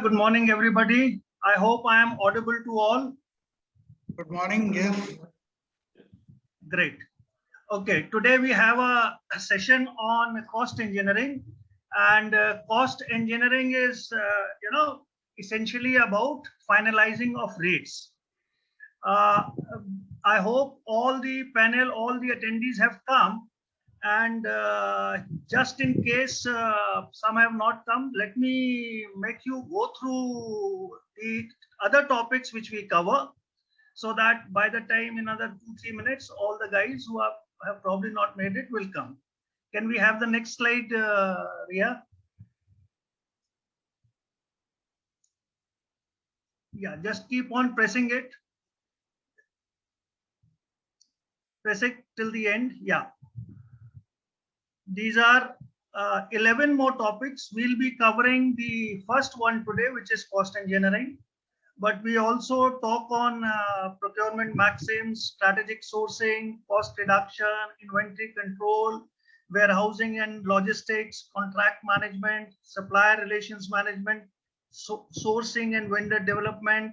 Good morning, everybody. I hope I am audible to all. Good morning. Yes. Great. Okay, today we have a session on cost engineering, and cost engineering is, essentially about finalizing of rates. I hope all the panel, all the attendees have come. And just in case some have not come, let me make you go through the other topics which we cover, so that by the time in another 2-3 minutes, all the guys who have probably not made it will come. Can we have the next slide, Ria? Yeah, just keep on pressing it. Press it till the end. Yeah. These are 11 more topics. We'll be covering the first one today, which is cost engineering. But we also talk on procurement maxims, strategic sourcing, cost reduction, inventory control, warehousing and logistics, contract management, supplier relations management, sourcing and vendor development,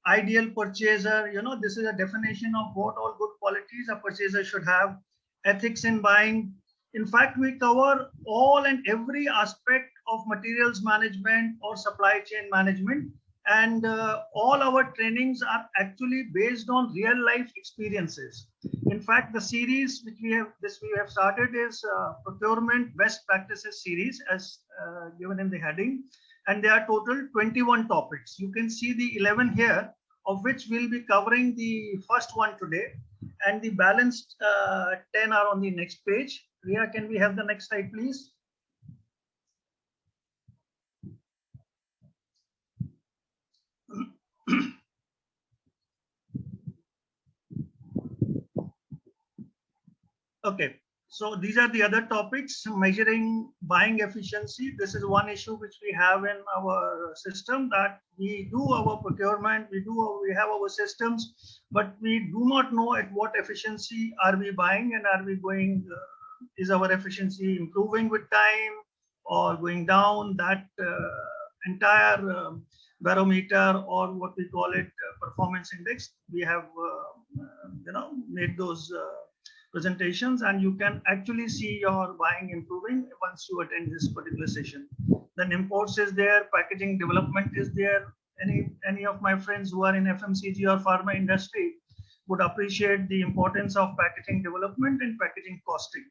ideal purchaser. This is a definition of what all good qualities a purchaser should have, ethics in buying. In fact, we cover all and every aspect of materials management or supply chain management. And all our trainings are actually based on real life experiences. In fact, the series which we have started is procurement best practices series, as given in the heading. And there are total 21 topics. You can see the 11 here, of which we'll be covering the first one today. And the balanced 10 are on the next page. Ria, can we have the next slide, please? Okay, so these are the other topics. Measuring buying efficiency. This is one issue which we have in our system, that we do our procurement, we have our systems, but we do not know at what efficiency are we buying, and are we going, is our efficiency improving with time or going down. That entire barometer, or what we call it, performance index, we have made those presentations, and you can actually see your buying improving once you attend this particular session. Then imports is there, packaging development is there. Any of my friends who are in FMCG or pharma industry would appreciate the importance of packaging development and packaging costing.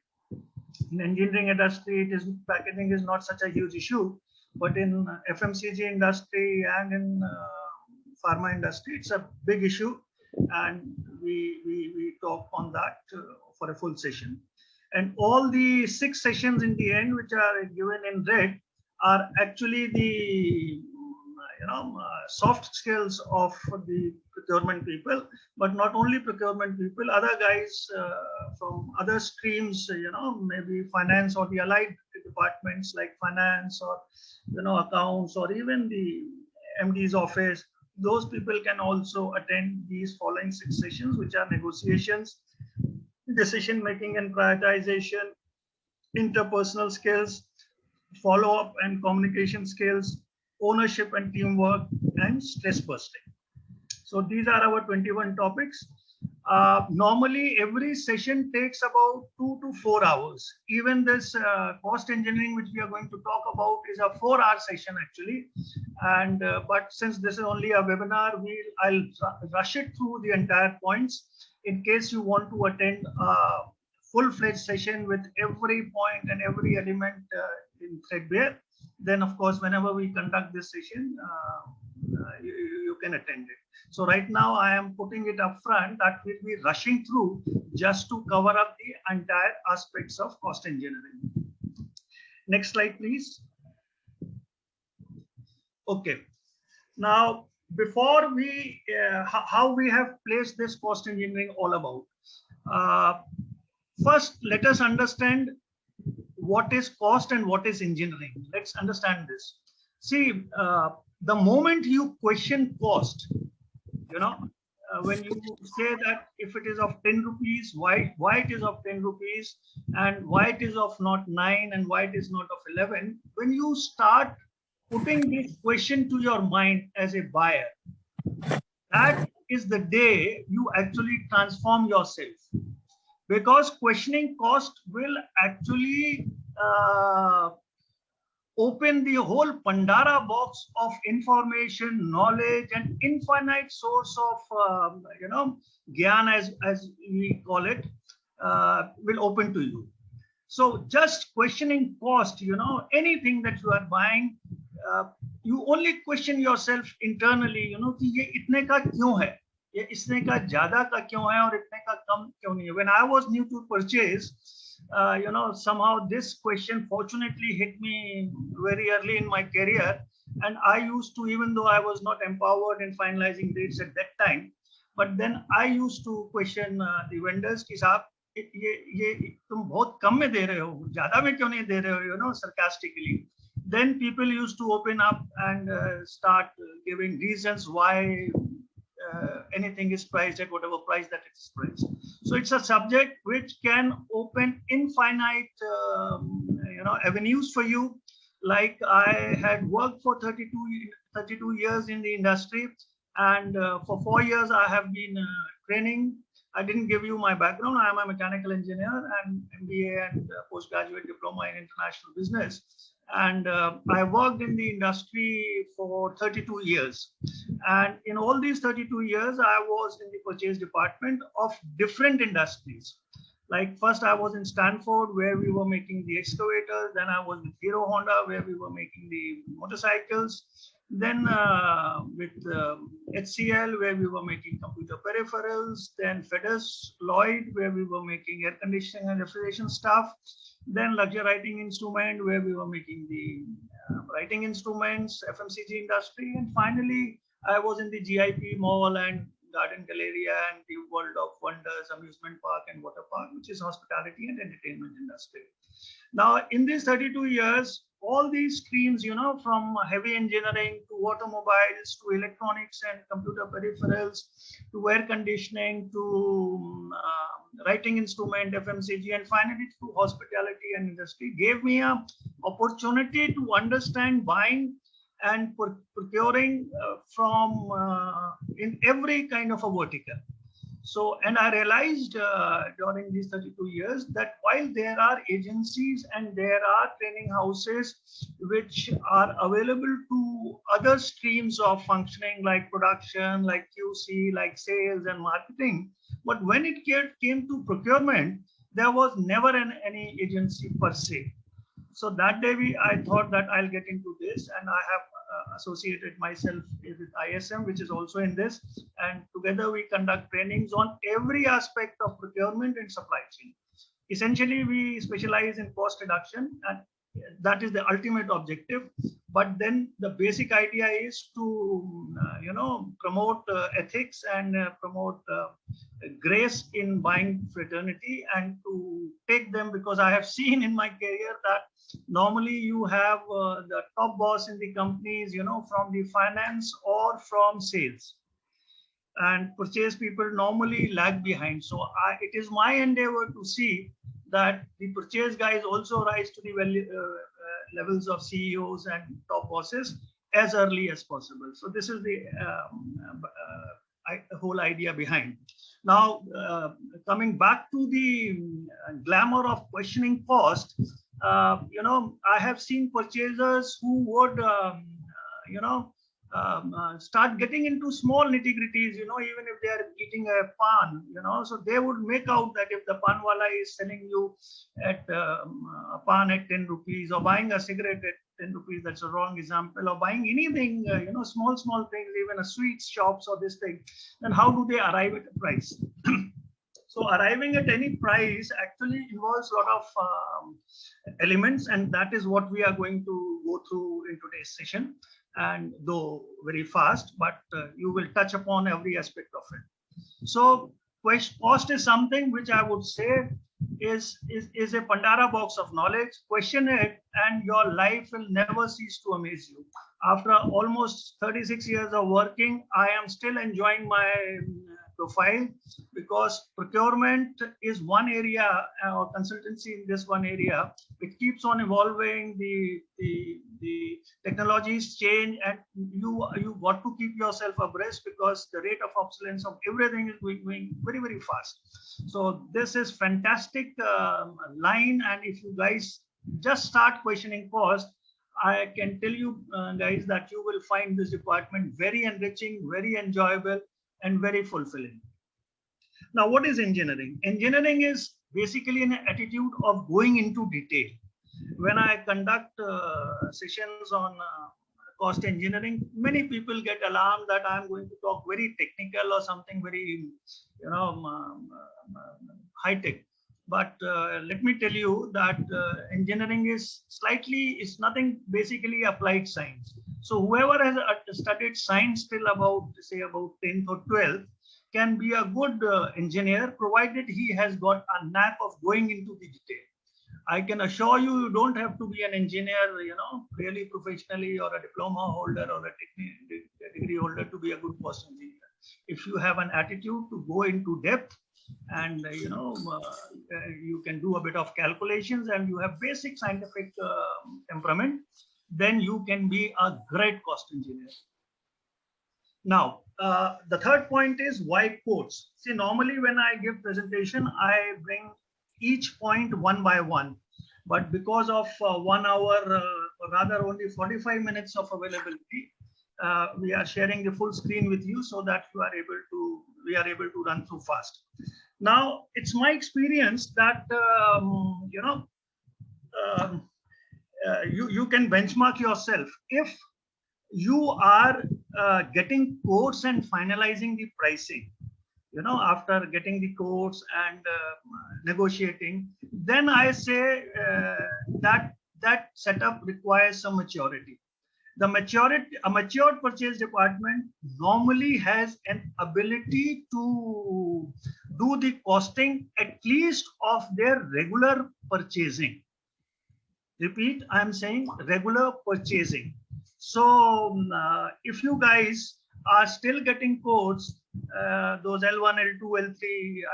In engineering industry, packaging is not such a huge issue, but in FMCG industry and in pharma industry, it's a big issue, and we talk on that for a full session. And all the 6 sessions in the end, which are given in red, are actually the soft skills of the procurement people. But not only procurement people, other guys from other streams, maybe finance or the allied departments like finance or accounts, or even the MD's office. Those people can also attend these following 6 sessions, which are negotiations, decision making and prioritization, interpersonal skills, follow-up and communication skills, ownership and teamwork, and stress busting. So these are our 21 topics. Normally, every session takes about 2 to 4 hours. Even this cost engineering, which we are going to talk about, is a 4-hour session actually. And but since this is only a webinar, I'll rush it through the entire points. In case you want to attend a full-fledged session with every point and every element in threadbare, then of course, whenever we conduct this session, you can attend it. So right now I am putting it up front that we'll be rushing through just to cover up the entire aspects of cost engineering. Next slide, please. Okay. Now, before we, how we have placed this cost engineering all about. First, let us understand what is cost and what is engineering. Let's understand this. See, the moment you question cost, when you say that if it is of 10 rupees, why it is of 10 rupees, and why it is of not 9, and why it is not of 11, when you start putting this question to your mind as a buyer, that is the day you actually transform yourself. Because questioning cost will actually open the whole Pandora box of information, knowledge, and infinite source of gyan, as we call it, will open to you. So just questioning cost, anything that you are buying, you only question yourself internally, कि ये इतने का क्यों है, ये इसने का ज्यादा का क्यों है और इतने का कम क्यों नहीं है. When I was new to purchase, somehow this question fortunately hit me very early in my career, and I used to, even though I was not empowered in finalizing rates at that time, but then I used to question the vendors कि साहब ये तुम बहुत कम में दे रहे हो, ज्यादा में क्यों नहीं दे रहे हो, sarcastically. Then people used to open up and start giving reasons why anything is priced at whatever price that it is priced. So it's a subject which can open infinite, avenues for you. Like I had worked for 32 years in the industry, and for 4 years I have been training. I didn't give you my background. I am a mechanical engineer and MBA and postgraduate diploma in international business. And I worked in the industry for 32 years. And in all these 32 years, I was in the purchase department of different industries. Like first I was in Stanford, where we were making the excavators. Then I was with Hero Honda, where we were making the motorcycles. Then with HCL, where we were making computer peripherals. Then FedEx Lloyd, where we were making air conditioning and refrigeration stuff. Then Luxury Writing Instrument, where we were making the writing instruments, FMCG industry. And finally, I was in the GIP Mall and Garden Galleria and the World of Wonders amusement park and water park, which is hospitality and entertainment industry. Now, in these 32 years, all these streams, from heavy engineering to automobiles to electronics and computer peripherals to air conditioning to writing instrument, FMCG, and finally to hospitality and industry, gave me an opportunity to understand buying and procuring from in every kind of a vertical. So, and I realized during these 32 years that while there are agencies and there are training houses which are available to other streams of functioning like production, like QC, like sales and marketing, but when it came to procurement, there was never any agency per se. So that day I thought that I'll get into this, and I have associated myself with ISM, which is also in this, and together we conduct trainings on every aspect of procurement and supply chain. Essentially, we specialize in cost reduction, and that is the ultimate objective. But then the basic idea is to, promote ethics and promote grace in buying fraternity, and to take them, because I have seen in my career that normally you have the top boss in the companies, from the finance or from sales, and purchase people normally lag behind. So it is my endeavor to see that the purchase guys also rise to the levels of CEOs and top bosses as early as possible. So this is the whole idea behind. Now, coming back to the glamour of questioning cost, I have seen purchasers who would, start getting into small nitty-gritties, even if they are eating a pan, so they would make out that if the pan wala is selling you at a pan at 10 rupees, or buying a cigarette at 10 rupees, that's a wrong example, or buying anything, small things, even a sweet shops or this thing, then how do they arrive at a price? So arriving at any price actually involves a lot of elements, and that is what we are going to go through in today's session, and though very fast, but you will touch upon every aspect of it. So cost is something which I would say is a Pandora box of knowledge. Question it and your life will never cease to amaze you. After almost 36 years of working, I am still enjoying my profile, because procurement is one area, or consultancy in this one area. It keeps on evolving. The technologies change, and you got to keep yourself abreast, because the rate of obsolescence of everything is going very, very fast. So this is fantastic line, and if you guys just start questioning cost, I can tell you guys that you will find this department very enriching, very enjoyable, and very fulfilling. Now, what is engineering? Engineering is basically an attitude of going into detail. When I conduct sessions on cost engineering, many people get alarmed that I'm going to talk very technical or something very, high tech. But let me tell you that engineering is nothing, basically applied science. So whoever has studied science till about, say, about 10th or 12th can be a good engineer, provided he has got a knack of going into the detail. I can assure you, you don't have to be an engineer, really professionally, or a diploma holder or a degree holder to be a good cost engineer. If you have an attitude to go into depth, and you can do a bit of calculations, and you have basic scientific temperament, then you can be a great cost engineer. Now, the third point is why quotes. See, normally when I give presentation, I bring each point one by one, but because of 1 hour, or rather only 45 minutes of availability, we are sharing the full screen with you, so that we are able to run through fast. Now, it's my experience that you can benchmark yourself. If you are getting quotes and finalizing the pricing, after getting the quotes and negotiating, then I say that setup requires some maturity. A matured purchase department normally has an ability to do the costing at least of their regular purchasing. Repeat, I am saying regular purchasing. So if you guys are still getting quotes, those L1, L2, L3,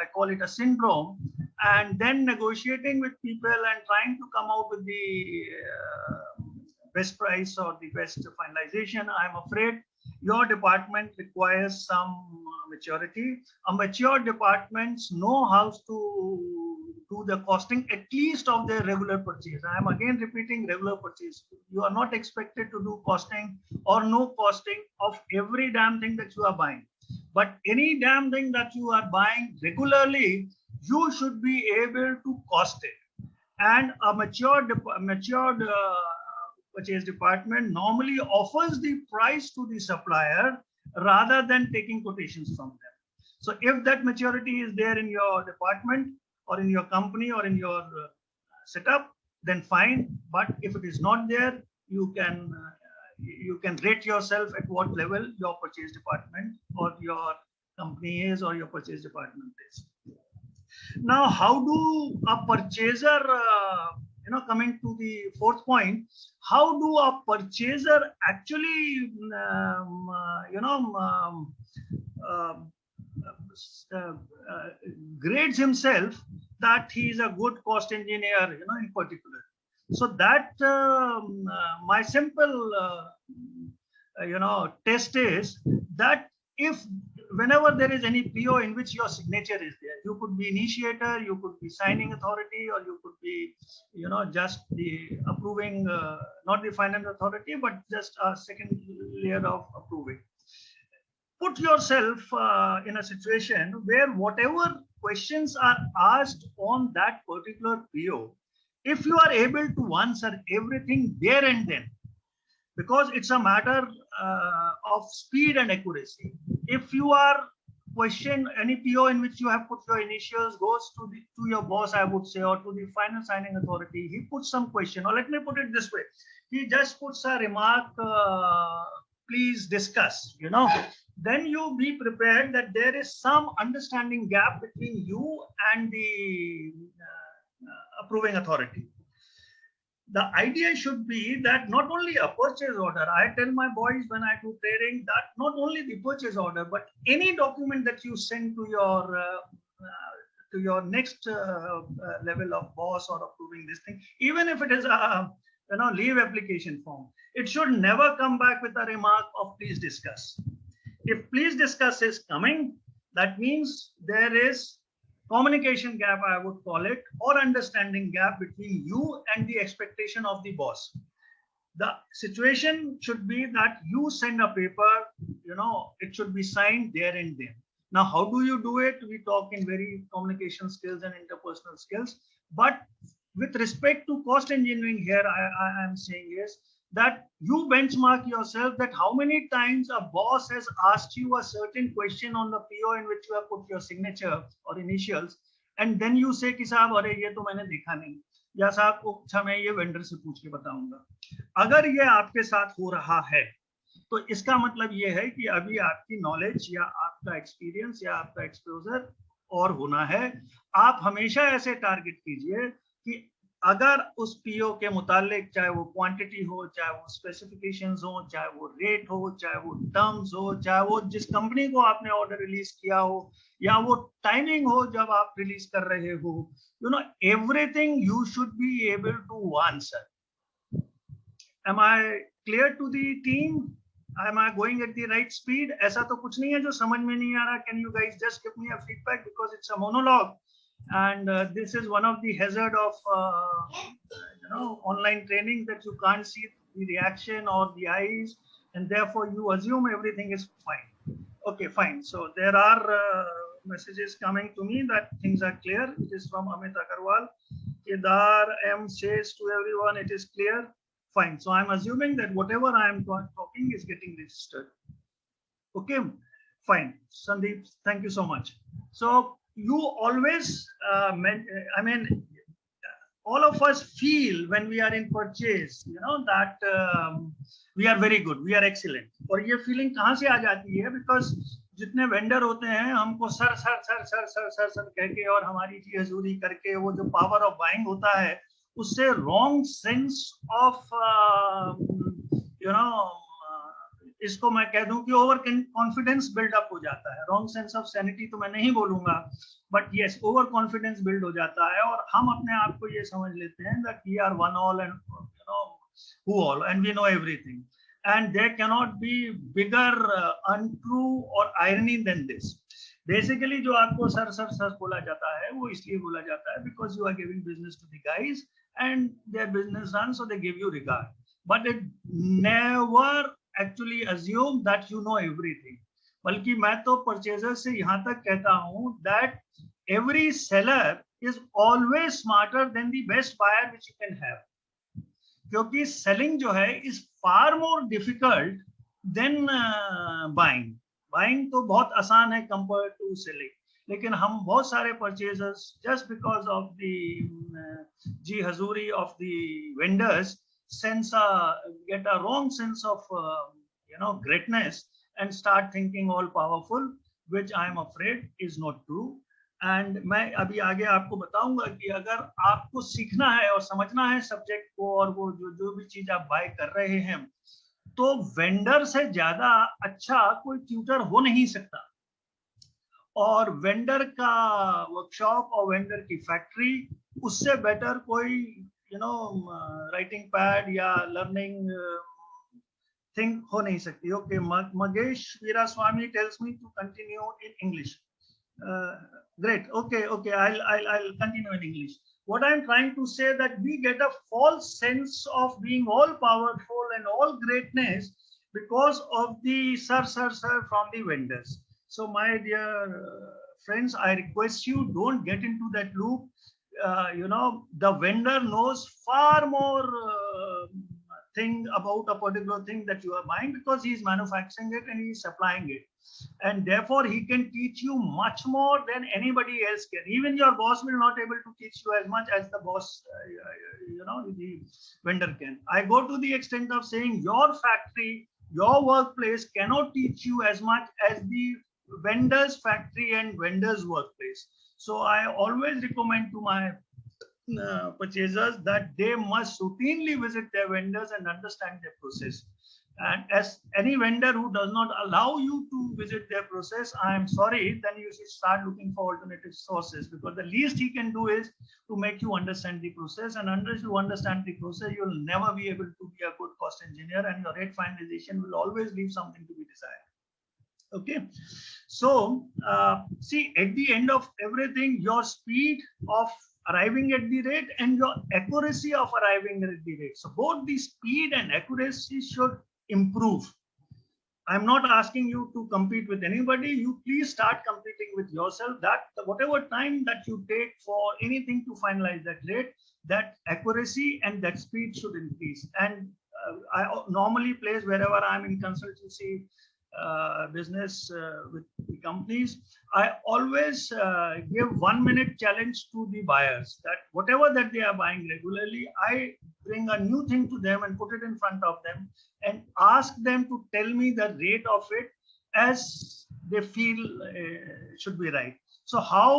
I call it a syndrome, and then negotiating with people and trying to come out with the best price or the best finalization, I'm afraid your department requires some maturity. A mature departments know how to do the costing at least of their regular purchase. I am again repeating, regular purchase. You are not expected to do costing or no costing of every damn thing that you are buying. But any damn thing that you are buying regularly, you should be able to cost it. And a matured purchase department normally offers the price to the supplier rather than taking quotations from them. So if that maturity is there in your department or in your company or in your setup, then fine. But if it is not there, you can rate yourself at what level your purchase department or your company is, or your purchase department is. Now, how do a purchaser, coming to the fourth point, how do a purchaser actually, grades himself that he is a good cost engineer, in particular. So that my simple, test is that whenever there is any PO in which your signature is there, you could be initiator, you could be signing authority, or you could be, just the approving, not the finance authority, but just a second layer of approving. Put yourself in a situation where whatever questions are asked on that particular PO, if you are able to answer everything there and then, because it's a matter of speed and accuracy. If you are question any PO in which you have put your initials, goes to your boss, I would say, or to the final signing authority, he puts some question, or let me put it this way, he just puts a remark, please discuss, then you be prepared that there is some understanding gap between you and the approving authority. the idea should be that not only a purchase order, I tell my boys when I do trading that not only the purchase order, but any document that you send to your next level of boss or approving this thing, even if it is a leave application form, it should never come back with a remark of please discuss. If please discuss is coming, that means there is communication gap, I would call it, or understanding gap between you and the expectation of the boss. The situation should be that you send a paper, it should be signed there and then. Now, how do you do it? We talk in very communication skills and interpersonal skills. But with respect to cost engineering here, I am saying is that you benchmark yourself that how many times a boss has asked you a certain question on the PO in which you have put your signature or initials, and then you say कि साहब अरे ये तो मैंने देखा नहीं, या साहब अच्छा मैं ये वेंडर से पूछ के बताऊंगा. अगर ये आपके साथ हो रहा है तो इसका मतलब ये है कि अभी आपकी नॉलेज या आपका एक्सपीरियंस या आपका एक्सपोजर और होना है. आप हमेशा ऐसे टारगेट कीजिए कि अगर उस पीओ के मुतालिक, चाहे वो क्वांटिटी हो, चाहे वो स्पेसिफिकेशंस हो, चाहे वो रेट हो, चाहे वो टर्म्स हो, चाहे वो जिस कंपनी को आपने ऑर्डर रिलीज किया हो, या वो टाइमिंग हो जब आप रिलीज कर रहे हो, everything you should be able to answer. Am I clear to the team? Am I going at the right speed? ऐसा तो कुछ नहीं है जो समझ में नहीं आ रहा. Can you guys just give me a feedback because it's a monologue, and this is one of the hazard of online training, that you can't see the reaction or the eyes, and therefore you assume everything is fine. Okay, fine. So there are messages coming to me that things are clear. It is from Amit Agarwal. Kedar M says to everyone it is clear. Fine. So I'm assuming that whatever I am talking is getting registered. Okay, fine. Sandeep, thank you so much. So you always, all of us feel when we are in purchase, that we are very good, we are excellent. और ये feeling कहाँ से आ जाती है? Because जितने vendor होते हैं हमको sir sir sir sir sir sir sir कह के और हमारी जी हजूरी करके वो जो पावर ऑफ बाइंग होता है उससे रॉन्ग सेंस ऑफ इसको मैं कह दूं कि ओवर कॉन्फिडेंस बिल्डअप हो जाता है. रॉन्ग सेंस ऑफ सैनिटी तो मैं नहीं बोलूंगा, but yes, over confidence build हो जाता है और हम अपने आप को ये समझ लेते हैं that we are one all and who all and we know everything, and there can not be bigger untrue और आयरनी देन दिस. बेसिकली जो आपको सर सर सर बोला जाता है वो इसलिए बोला जाता है because you are giving business to the guys and their business runs, so they give you regard, but it never actually assume that you know everything. बल्कि मैं तो परचेजर से यहाँ तक कहता हूँ that every seller is always smarter than the best buyer which you can have, क्योंकि selling जो है is far more difficult than buying. Buying तो बहुत आसान है compared to selling, लेकिन हम बहुत सारे purchasers just because of the जी हजूरी of the vendors get a wrong sense of greatness and start thinking all powerful, which I am afraid is not true. And मैं अभी आगे आपको बताऊंगा कि अगर आपको सीखना है और समझना है सब्जेक्ट को और वो जो भी चीज आप बाय कर रहे हैं, तो वेंडर से ज्यादा अच्छा कोई ट्यूटर हो नहीं सकता. और वेंडर का वर्कशॉप और वेंडर की फैक्ट्री, उससे बेटर कोई राइटिंग पैड या लर्निंग थिंग हो नहीं सकती. Okay, Magesh Veeraswamy tells me to continue in English. Great. Okay. I'll continue in English. What I'm trying to say that we get a false sense of being all powerful and all greatness because of the sir from the vendors. So my dear friends, I request you, don't get into that loop. The vendor knows far more thing about a particular thing that you are buying because he is manufacturing it and he is supplying it, and therefore he can teach you much more than anybody else can. Even your boss will not able to teach you as much as the boss the vendor can. I go to the extent of saying your factory, your workplace cannot teach you as much as the vendor's factory and vendor's workplace. So I always recommend to my purchasers that they must routinely visit their vendors and understand their process. And as any vendor who does not allow you to visit their process, I am sorry, then you should start looking for alternative sources, because the least he can do is to make you understand the process. And unless you understand the process, you'll never be able to be a good cost engineer, and your rate finalization will always leave something to be desired. Okay, so see, at the end of everything, your speed of arriving at the rate and your accuracy of arriving at the rate. So both the speed and accuracy should improve. I'm not asking you to compete with anybody. You please start competing with yourself. That whatever time that you take for anything to finalize that rate, that accuracy and that speed should increase. And I normally place wherever I'm in consultancy business with the companies, I always give 1 minute challenge to the buyers, that whatever that they are buying regularly, I bring a new thing to them and put it in front of them and ask them to tell me the rate of it as they feel should be right. So how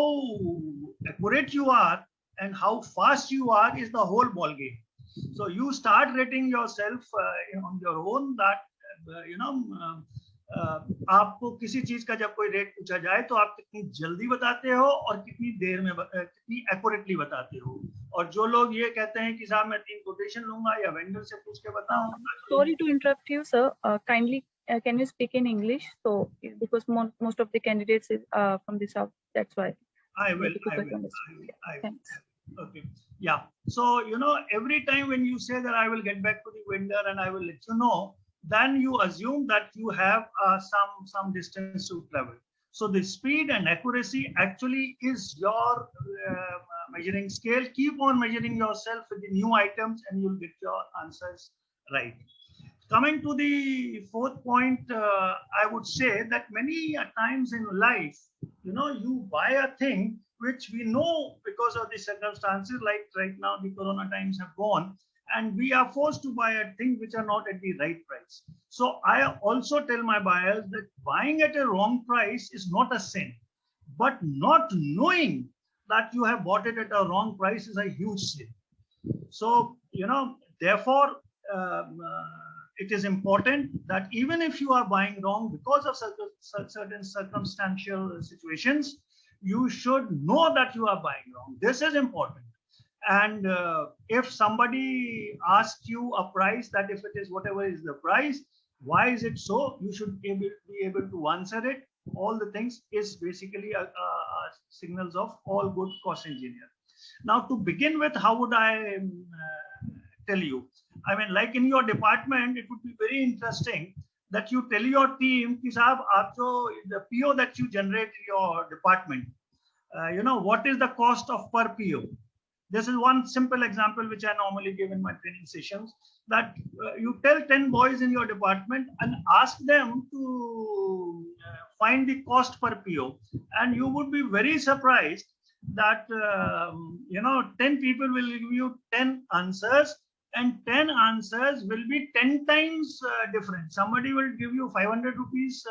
accurate you are and how fast you are is the whole ball game. So you start rating yourself on your own, that आपको किसी चीज का जब कोई rate पूछा जाए तो आप कितनी जल्दी बताते हो और कितनी देर में कितनी एक्यूरेटली बताते हो. और जो लोग ये कहते हैं कि साहब मैं 3 कोटेशन लूंगा या वेंडर से पूछ के बताऊंगा. Sorry to interrupt you, sir. Kindly can you speak in English? So because most of the candidates is from the south, that's why. I will. Thanks. Okay. Yeah. So every time when you say that I will get back to the vendor and I will let you know, then you assume that you have some distance to travel. So the speed and accuracy actually is your measuring scale. Keep on measuring yourself with the new items and you'll get your answers right. Coming to the fourth point, I would say that many times in life, you buy a thing which we know because of the circumstances, like right now the corona times have gone, and we are forced to buy a thing which are not at the right price. So I also tell my buyers that buying at a wrong price is not a sin, but not knowing that you have bought it at a wrong price is a huge sin. So, therefore, it is important that even if you are buying wrong because of certain circumstantial situations, you should know that you are buying wrong. This is important. And if somebody asks you a price, that if it is whatever is the price, why is it so? You should be able to answer it. All the things is basically signals of all good cost engineer. Now, to begin with, how would I tell you? I mean, like in your department, it would be very interesting that you tell your team, ki sahab, the PO that you generate in your department, what is the cost of per PO? This is one simple example which I normally give in my training sessions, that you tell 10 boys in your department and ask them to find the cost per PO. And you would be very surprised that, 10 people will give you 10 answers, and 10 answers will be 10 times different. Somebody will give you 500 rupees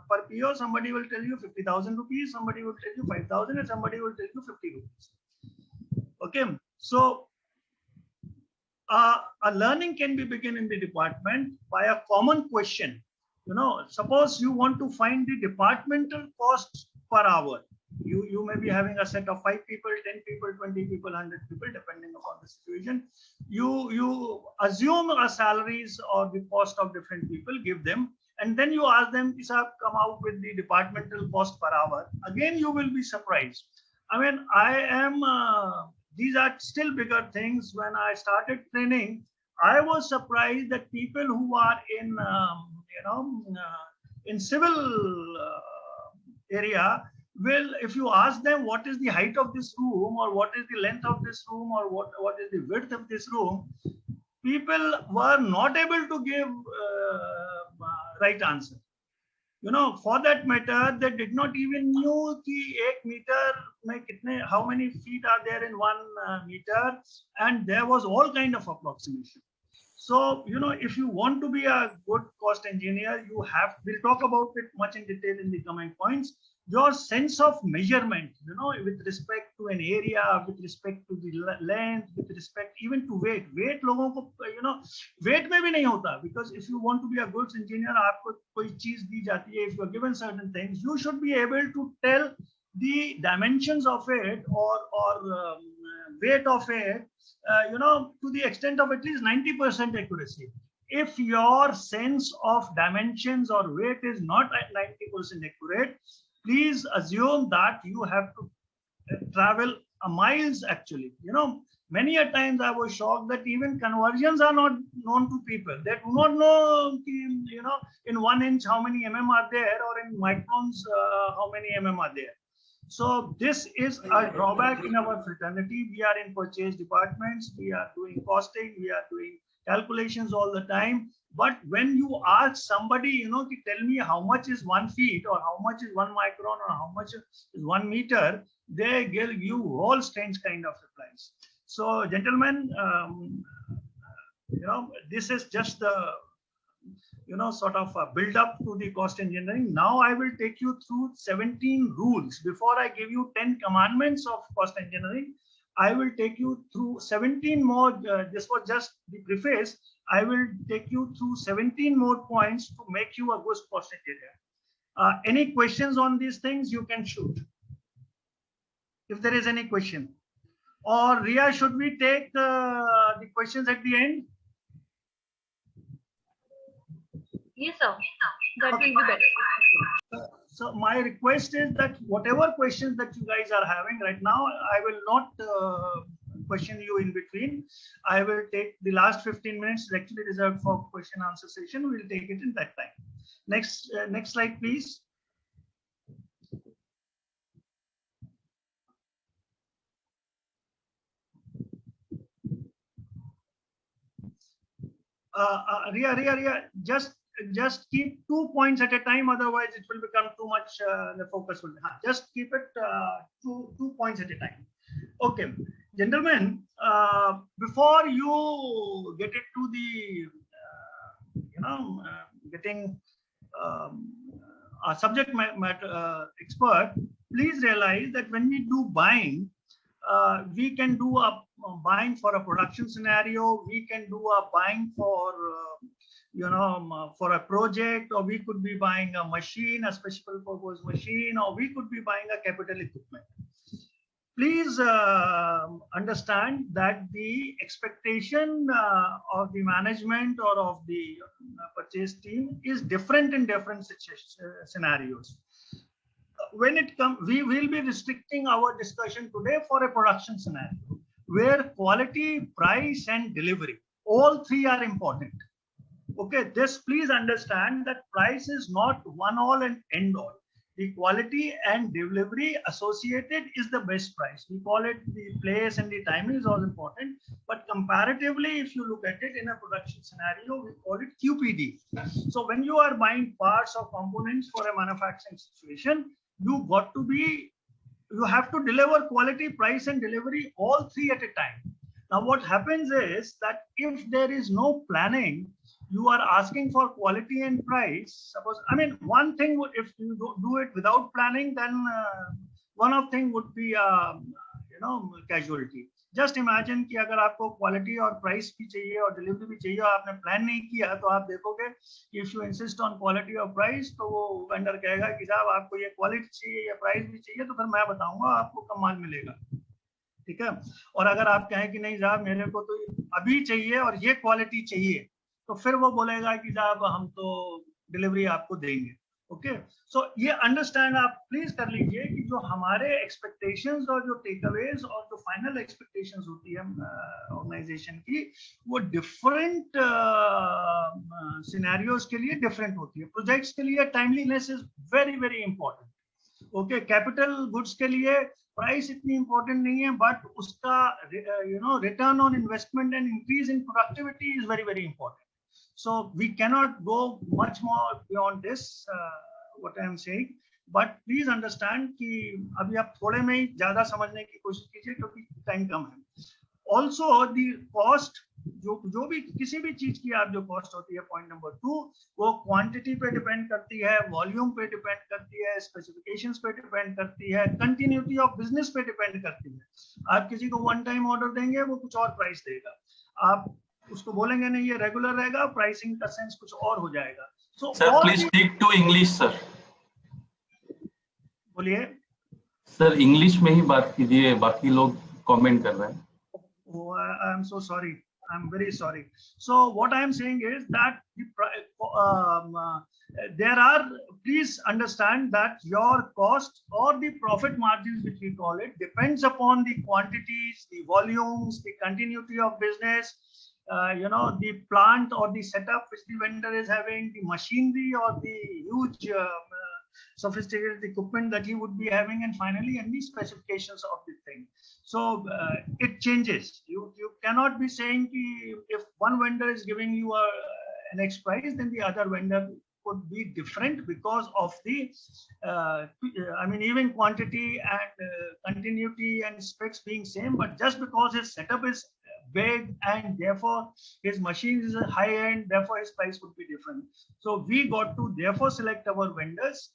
per PO, somebody will tell you 50,000 rupees, somebody will tell you 5,000, and somebody will tell you 50 rupees. Okay, so a learning can be begun in the department by a common question. Suppose you want to find the departmental cost per hour. You may be having a set of 5 people, 10 people, 20 people, 100 people, depending upon the situation. You assume a salaries or the cost of different people, give them, and then you ask them, come out with the departmental cost per hour. Again, you will be surprised. I mean, these are still bigger things. When I started training, I was surprised that people who are in civil area will, if you ask them what is the height of this room or what is the length of this room or what is the width of this room, people were not able to give right answer. For that matter, they did not even know the 1 meter, how many feet are there in 1 meter, and there was all kind of approximation. So, you know, if you want to be a good cost engineer, you have, we'll talk about it much in detail in the coming points. Your sense of measurement, you know, with respect to an area, with respect to the length, with respect even to weight. Weight लोगों को, you know, weight में भी नहीं होता, because if you want to be a good engineer, आपको कोई चीज दी जाती है, if you are given certain things, you should be able to tell the dimensions of it or weight of it, you know, to the extent of at least 90% accuracy. If your sense of dimensions or weight is not at 90% accurate, please assume that you have to travel miles actually. You know, many a times I was shocked that even conversions are not known to people. They do not know, you know, in 1 inch how many mm are there, or in microns how many mm are there. So this is a drawback in our fraternity. We are in purchase departments, we are doing costing, we are doing calculations all the time. But when you ask somebody, you know, to tell me how much is 1 feet or how much is 1 micron or how much is 1 meter, they give you all strange kind of replies. So gentlemen, you know, this is just the, you know, sort of a build up to the cost engineering. Now I will take you through 17 rules. Before I give you 10 commandments of cost engineering, I will take you through 17 more. This was just the preface. I will take you through 17 more points to make you a good cost engineer. Any questions on these things, you can shoot. If there is any question. Or Ria, should we take the questions at the end? Yes, sir. That will be better. So my request is that whatever questions that you guys are having right now, I will not question you in between. I will take the last 15 minutes actually reserved for question answer session. We'll take it in that time. Next slide, please. Ria, just keep 2 points at a time, otherwise it will become too much, the focus will, just keep it 2 points at a time. Okay, gentlemen, before you get into the, you know, getting a subject matter expert, please realize that when we do buying, we can do a buying for a production scenario, we can do a buying for you know, for a project, or we could be buying a machine, a special purpose machine, or we could be buying a capital equipment. Please understand that the expectation of the management or of the purchase team is different in different scenarios. When it comes, we will be restricting our discussion today for a production scenario where quality, price, and delivery, all three are important. Okay, this please understand that price is not one all and end all. The quality and delivery associated is the best price. We call it the place and the timing is all important, but comparatively, if you look at it in a production scenario, we call it QPD. So when you are buying parts or components for a manufacturing situation, you have to deliver quality, price, and delivery, all three at a time. Now, what happens is that if there is no planning, you are asking for quality and price. Suppose, I mean, one thing would, if you do it without planning, then one of thing would be, you know, casualty. Just imagine कि अगर आपको quality और price भी चाहिए और delivery भी चाहिए और आपने plan नहीं किया, तो आप देखोगे if you insist on quality or price, तो वो vendor कहेगा कि साहब आपको ये quality चाहिए या price भी चाहिए, तो फिर मैं बताऊंगा आपको कम माल मिलेगा, ठीक है? और अगर आप कहें कि नहीं साहब मेरे को तो अभी चाहिए और ये क्वालिटी चाहिए, तो फिर वो बोलेगा कि साहब हम तो डिलीवरी आपको देंगे. ओके, सो ये अंडरस्टैंड आप प्लीज कर लीजिए कि जो हमारे एक्सपेक्टेशंस और जो टेकअवेज और जो फाइनल एक्सपेक्टेशंस होती है ऑर्गेनाइजेशन की, वो डिफरेंट सिनेरियोज के लिए डिफरेंट होती है. प्रोजेक्ट्स के लिए timeliness is very very important. Okay, capital goods के लिए प्राइस इतनी इंपॉर्टेंट नहीं है, बट उसका you know return on investment and increase in productivity is very very important. So we cannot go much more beyond this, what I am saying. But please understand कि अभी आप थोड़े में ही ज़्यादा समझने की कोशिश कीजिए क्योंकि टाइम कम है. Also the cost, जो भी किसी भी चीज की आप जो कॉस्ट होती है, पॉइंट नंबर 2, वो क्वांटिटी पे डिपेंड करती है, वॉल्यूम पे डिपेंड करती है, स्पेसिफिकेशंस पे डिपेंड करती है, कंटिन्यूटी ऑफ बिजनेस पे डिपेंड करती है। आप किसी को वन टाइम ऑर्डर देंगे, वो कुछ और प्राइस देगा, आप उसको बोलेंगे नहीं ये रेगुलर रहेगा, प्राइसिंग का सेंस कुछ और हो जाएगा। So sir please speak to English sir. बोलिए सर इंग्लिश में ही बात कीजिए, बाकी लोग कमेंट कर रहे हैं। Oh, I'm so sorry. I'm very sorry. So what I am saying is that there are, please understand that your cost or the profit margins, which we call it, depends upon the quantities, the volumes, the continuity of business, the plant or the setup which the vendor is having, the machinery or the huge sophisticated equipment that he would be having, and finally any specifications of the thing. So it changes. You cannot be saying ki if one vendor is giving you an X price, then the other vendor could be different because of the even quantity and continuity and specs being same, but just because his setup is big and therefore his machine is high end, therefore his price would be different. So we got to therefore select our vendors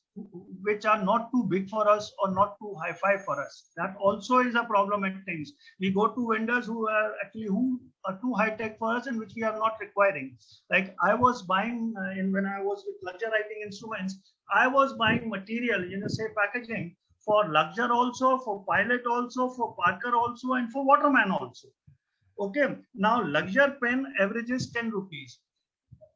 which are not too big for us or not too high-fi for us. That also is a problem at times. We go to vendors who are too high-tech for us and which we are not requiring. Like I was buying when I was with Luxure Writing Instruments, I was buying material, say packaging for Luxure also, for Pilot also, for Parker also, and for Waterman also. Okay, now Luxure pen averages 10 rupees,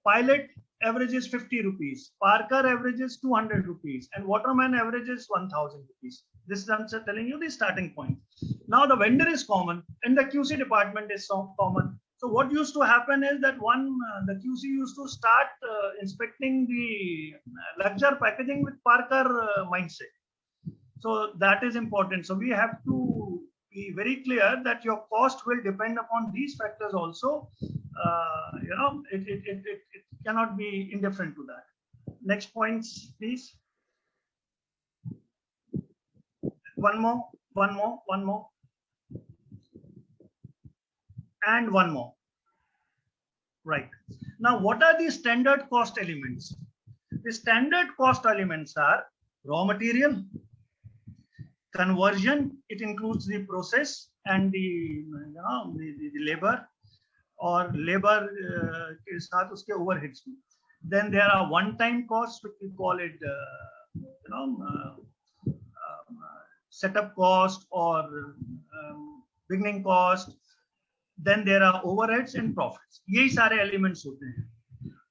Pilot averages 50 rupees, Parker averages 200 rupees, and Waterman averages 1000 rupees. This is I'm telling you the starting point. Now the vendor is common and the QC department is so common. So what used to happen is that the QC used to start inspecting the Luxure packaging with Parker mindset. So that is important. So we have to be very clear that your cost will depend upon these factors also. It cannot be indifferent to that. Next points, please. One more, and one more. Right. Now, what are the standard cost elements? The standard cost elements are raw material, conversion, it includes the process and the labor or labor के साथ उसके overheads. Then there are one-time costs, which we call it setup cost or beginning cost. Then there are overheads and profits. यही सारे elements होते हैं.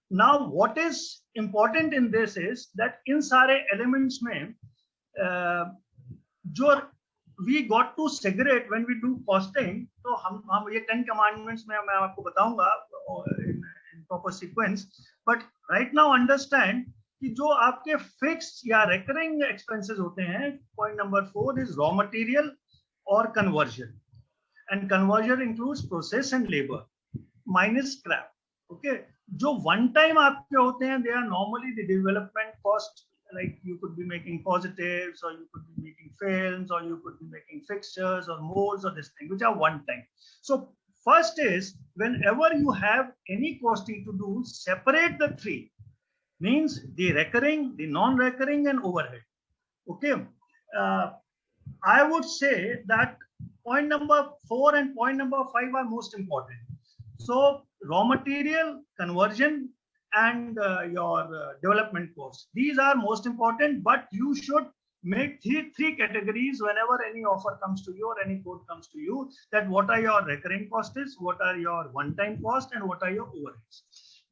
Now what is important in this is that इन सारे elements में जो we got to segregate when we do costing. तो हम ये 10 commandments में मैं आपको बताऊंगा in proper sequence. But right now understand कि जो आपके fixed या recurring expenses होते हैं, point number 4 is raw material or conversion, and conversion includes process and labor minus scrap. Okay, जो one time आपके होते हैं, they are normally the development cost. Like you could be making positives, or you could be making films, or you could be making fixtures or molds or this thing, which are one time. So first is, whenever you have any costing to do, separate the three. Means the recurring, the non-recurring, and overhead. Okay. I would say that point number 4 and point number 5 are most important. So raw material, conversion, and your development costs. These are most important, but you should make three categories whenever any offer comes to you or any quote comes to you, that what are your recurring costs, what are your one-time costs, and what are your overheads.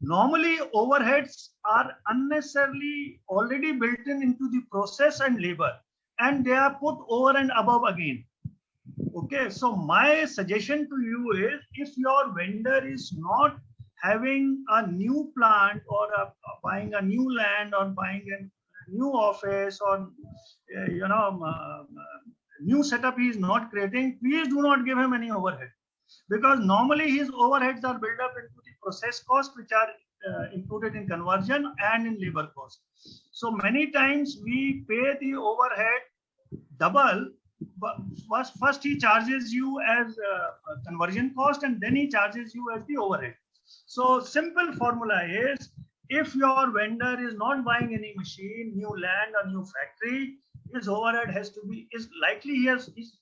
Normally, overheads are unnecessarily already built into the process and labor, and they are put over and above again. Okay, so my suggestion to you is, if your vendor is not having a new plant or buying a new land or buying a new office or new setup he is not creating, please do not give him any overhead, because normally his overheads are built up into the process cost, which are included in conversion and in labor cost. So many times we pay the overhead double first he charges you as a conversion cost, and then he charges you as the overhead. So simple formula is, if your vendor is not buying any machine, new land or new factory, his overhead has to be, is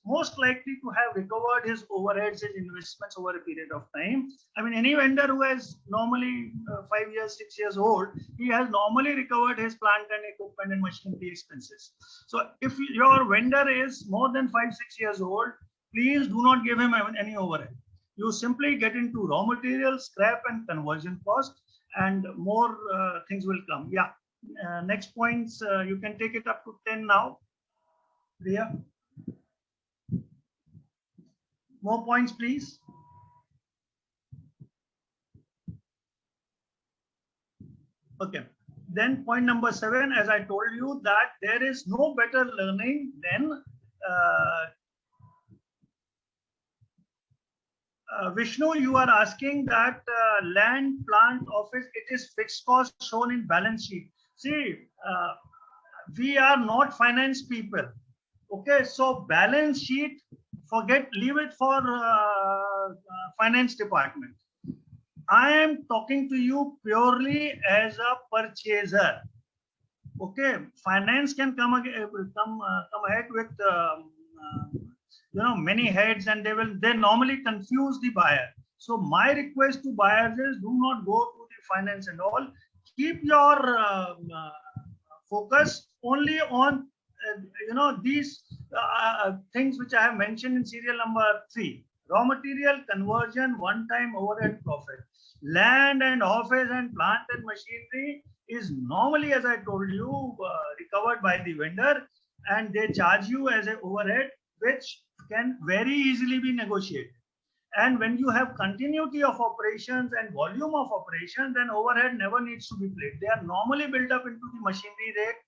most likely to have recovered his overheads, his investments over a period of time. I mean, any vendor who is normally 5 years, 6 years old, he has normally recovered his plant and equipment and machinery expenses. So if your vendor is more than 5, 6 years old, please do not give him any overhead. You simply get into raw material, scrap and conversion cost, and more things will come. Yeah. Next points, you can take it up to 10 now. Priya. More points, please. Okay. Then point number 7, as I told you, that there is no better learning than Vishnu, you are asking that land, plant, office, it is fixed cost shown in balance sheet. See, we are not finance people. Okay, so balance sheet, leave it for finance department. I am talking to you purely as a purchaser. Okay, finance can come ahead with many heads, and they normally confuse the buyer. So my request to buyers is, do not go to the finance and all. Keep your focus only on these things which I have mentioned in serial number 3: raw material, conversion, one-time overhead, profit. Land and office and plant and machinery is normally, as I told you, recovered by the vendor, and they charge you as an overhead, which can very easily be negotiated. And when you have continuity of operations and volume of operations, then overhead never needs to be paid. They are normally built up into the machinery rate,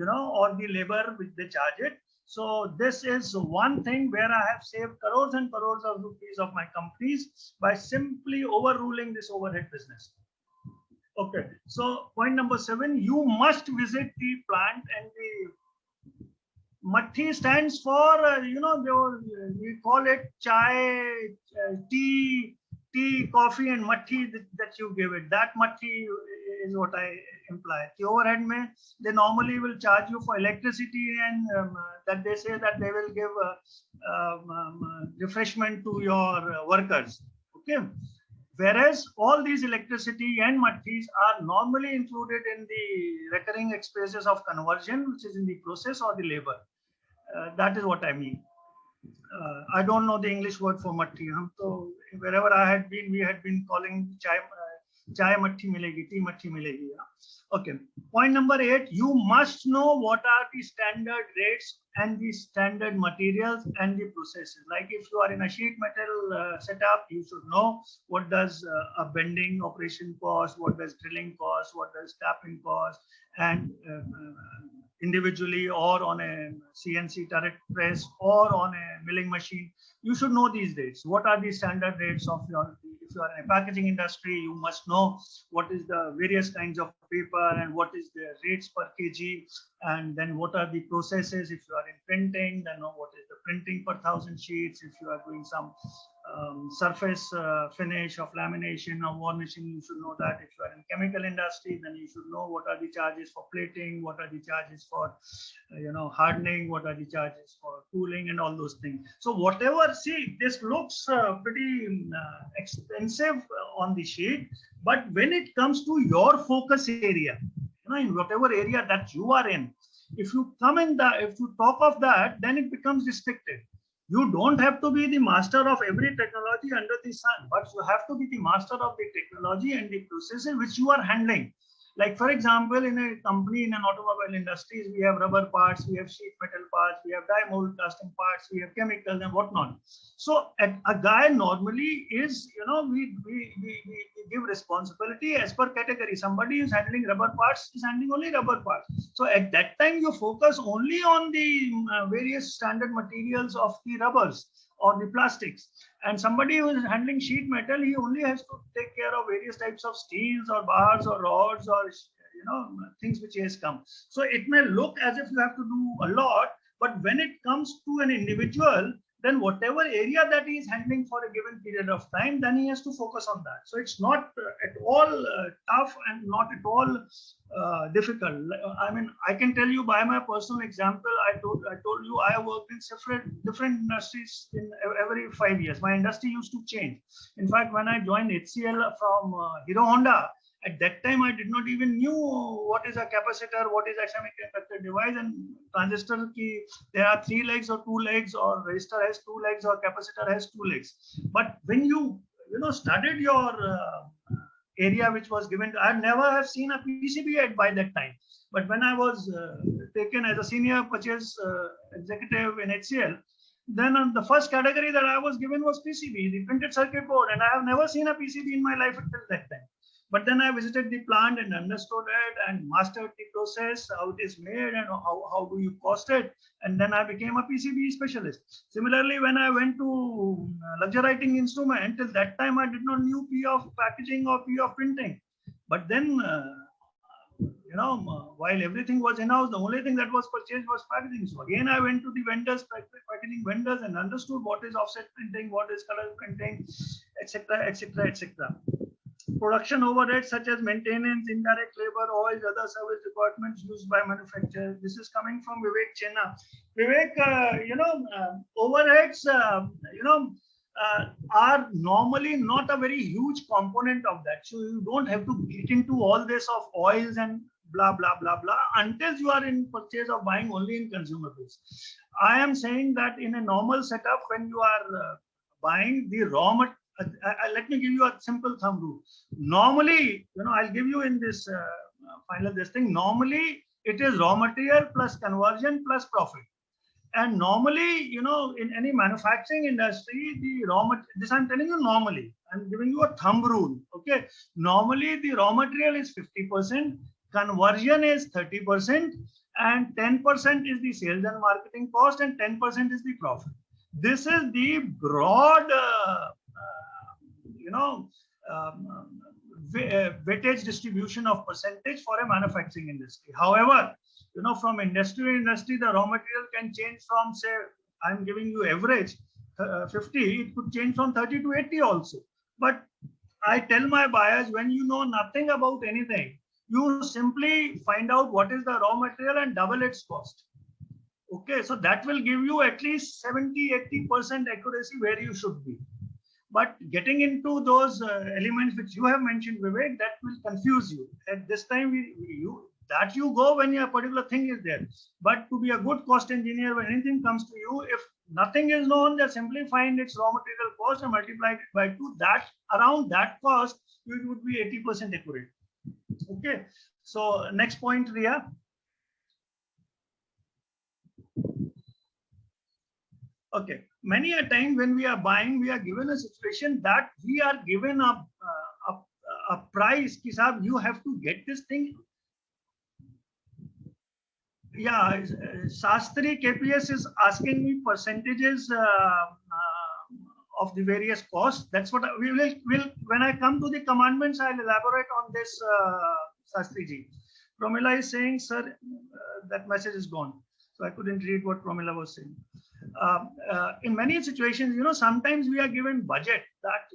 or the labor which they charge it. So this is one thing where I have saved crores and crores of rupees of my companies by simply overruling this overhead business. Okay, so point number 7, you must visit the plant, and the Matti stands for, we call it chai, tea, coffee, and Matti that you give it. That Matti is what I imply. The overhead they normally will charge you for electricity, and that they say that they will give refreshment to your workers. Okay. Whereas all these electricity and Mattis are normally included in the recurring expenses of conversion, which is in the process or the labor. That is what I mean. I don't know the English word for matti. So wherever I had been, we had been calling chai matti milegi, tea matti milegi. Okay. Point number 8, you must know what are the standard rates and the standard materials and the processes. Like if you are in a sheet metal setup, you should know what does a bending operation cost, what does drilling cost, what does tapping cost, and individually or on a CNC turret press or on a milling machine, you should know these rates. What are the standard rates of your, if you are in a packaging industry, you must know what is the various kinds of paper and what is the rates per kg, and then what are the processes. If you are in printing, then know what is the printing per 1,000 sheets. If you are doing some surface finish of lamination or varnishing, you should know that. If you are in chemical industry, then you should know what are the charges for plating, what are the charges for hardening, what are the charges for cooling, and all those things. So whatever, see, this looks pretty expensive on the sheet, but when it comes to your focus area, in whatever area that you are in, if you talk of that, then it becomes restricted. You don't have to be the master of every technology under the sun, but you have to be the master of the technology and the processes which you are handling. Like, for example, in a company, in an automobile industries, we have rubber parts, we have sheet metal parts, we have die mold casting parts, we have chemicals and whatnot. So a guy normally is, we give responsibility as per category. Somebody is handling rubber parts is handling only rubber parts. So at that time, you focus only on the various standard materials of the rubbers or the plastics. And somebody who is handling sheet metal, he only has to take care of various types of steels or bars or rods or things which has come. So it may look as if you have to do a lot, But when it comes to an individual, then whatever area that he is handling for a given period of time, then he has to focus on that. So it's not at all tough and not at all difficult. I mean, I can tell you by my personal example. I told you I have worked in different industries in every 5 years. My industry used to change. In fact, when I joined HCL from Hero Honda, at that time, I did not even knew what is a capacitor, what is a semiconductor device, and transistor key. There are 3 legs or 2 legs, or resistor has 2 legs, or capacitor has 2 legs. But when you started your area which was given, I never have seen a PCB by that time. But when I was taken as a senior purchase executive in HCL, then the first category that I was given was PCB, the printed circuit board, and I have never seen a PCB in my life until that time. But then I visited the plant and understood it and mastered the process, how it is made and how do you cost it. And then I became a PCB specialist. Similarly, when I went to lecture writing instrument, till that time I did not know P of packaging or P of printing. But then, while everything was in-house, the only thing that was purchased was packaging. So again, I went to the vendors, packaging vendors, and understood what is offset printing, what is color printing, etc., etc., etc. Production overheads such as maintenance, indirect labor, oils, other service requirements used by manufacturers. This is coming from Vivek Chenna. Vivek, overheads, are normally not a very huge component of that. So you don't have to get into all this of oils and blah, blah, blah, blah, until you are in purchase of buying only in consumables. I am saying that in a normal setup, when you are buying the raw material, let me give you a simple thumb rule. Normally, I'll give you in this final this thing. Normally, it is raw material plus conversion plus profit. And normally, in any manufacturing industry, the raw material, this I'm telling you normally, I'm giving you a thumb rule. Okay. Normally, the raw material is 50%, conversion is 30%, and 10% is the sales and marketing cost, and 10% is the profit. This is the broad weightage distribution of percentage for a manufacturing industry. However, from industry to industry, the raw material can change from, say, I'm giving you average 50, it could change from 30 to 80 also. But I tell my buyers, when you know nothing about anything, you simply find out what is the raw material and double its cost. Okay, so that will give you at least 70-80% accuracy where you should be. But getting into those elements which you have mentioned, Vivek, that will confuse you. At this time, you go when a particular thing is there. But to be a good cost engineer, when anything comes to you, if nothing is known, just simply find its raw material cost and multiply it by 2. That around that cost, you would be 80% accurate. Okay. So next point, Ria. Okay. Many a time when we are buying, we are given a situation that we are given a price. Kisab, you have to get this thing. Yeah, Shastri KPS is asking me percentages of the various costs. That's what we will when I come to the commandments, I'll elaborate on this, Shastri ji. Promila is saying, sir, that message is gone. So I couldn't read what Promila was saying. In many situations, sometimes we are given budget that,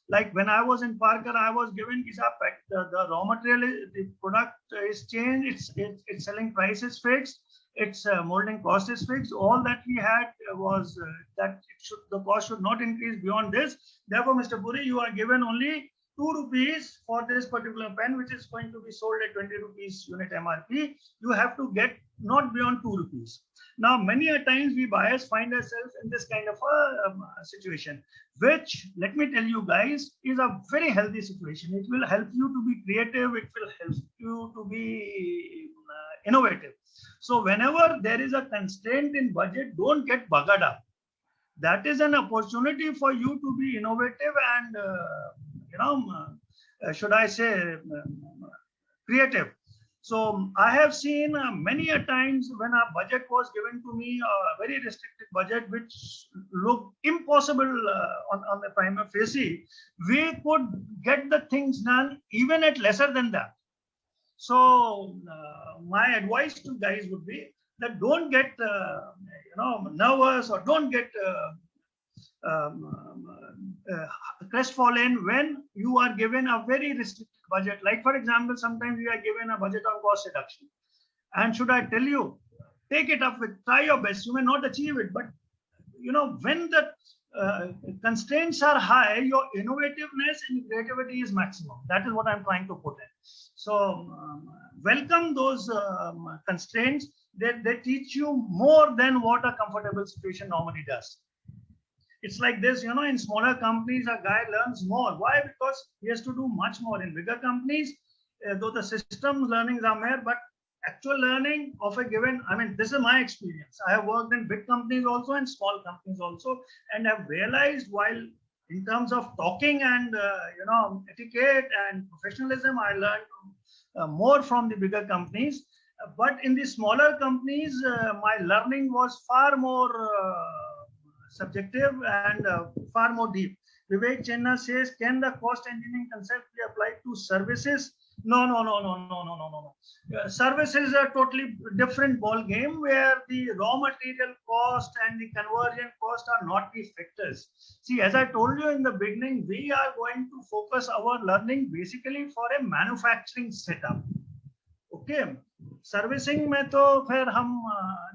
like when I was in Parker, I was given the raw material, the product is changed, its selling price is fixed, its molding cost is fixed. All that we had was that the cost should not increase beyond this. Therefore, Mr. Puri, you are given only 2 rupees for this particular pen, which is going to be sold at 20 rupees unit MRP. You have to get not beyond 2 rupees. Now, many a times we buyers find ourselves in this kind of a situation, which, let me tell you guys, is a very healthy situation. It will help you to be creative. It will help you to be innovative. So whenever there is a constraint in budget, don't get buggered up. That is an opportunity for you to be innovative and, should I say, creative. So I have seen many a times when a budget was given to me, a very restricted budget, which looked impossible on the prima facie, we could get the things done even at lesser than that. So my advice to guys would be, that don't get nervous or don't get crestfallen when you are given a very restricted budget. Like for example, sometimes we are given a budget on cost reduction, and should I tell you, take it up with, try your best. You may not achieve it, but when the constraints are high, your innovativeness and creativity is maximum. That is what I'm trying to put in. So welcome those constraints. They teach you more than what a comfortable situation normally does. It's like this, in smaller companies, a guy learns more. Why? Because he has to do much more. In bigger companies, though the system learnings are there, but actual learning of a given, this is my experience. I have worked in big companies also and small companies also, and have realized while in terms of talking and, etiquette and professionalism, I learned more from the bigger companies. But in the smaller companies, my learning was far more subjective and far more deep. Vivek Chenna says, can the cost engineering concept be applied to services? No. Services is a totally different ball game where the raw material cost and the conversion cost are not the factors. See, as I told you in the beginning, we are going to focus our learning basically for a manufacturing setup. Okay. Servicing mein to phir hum,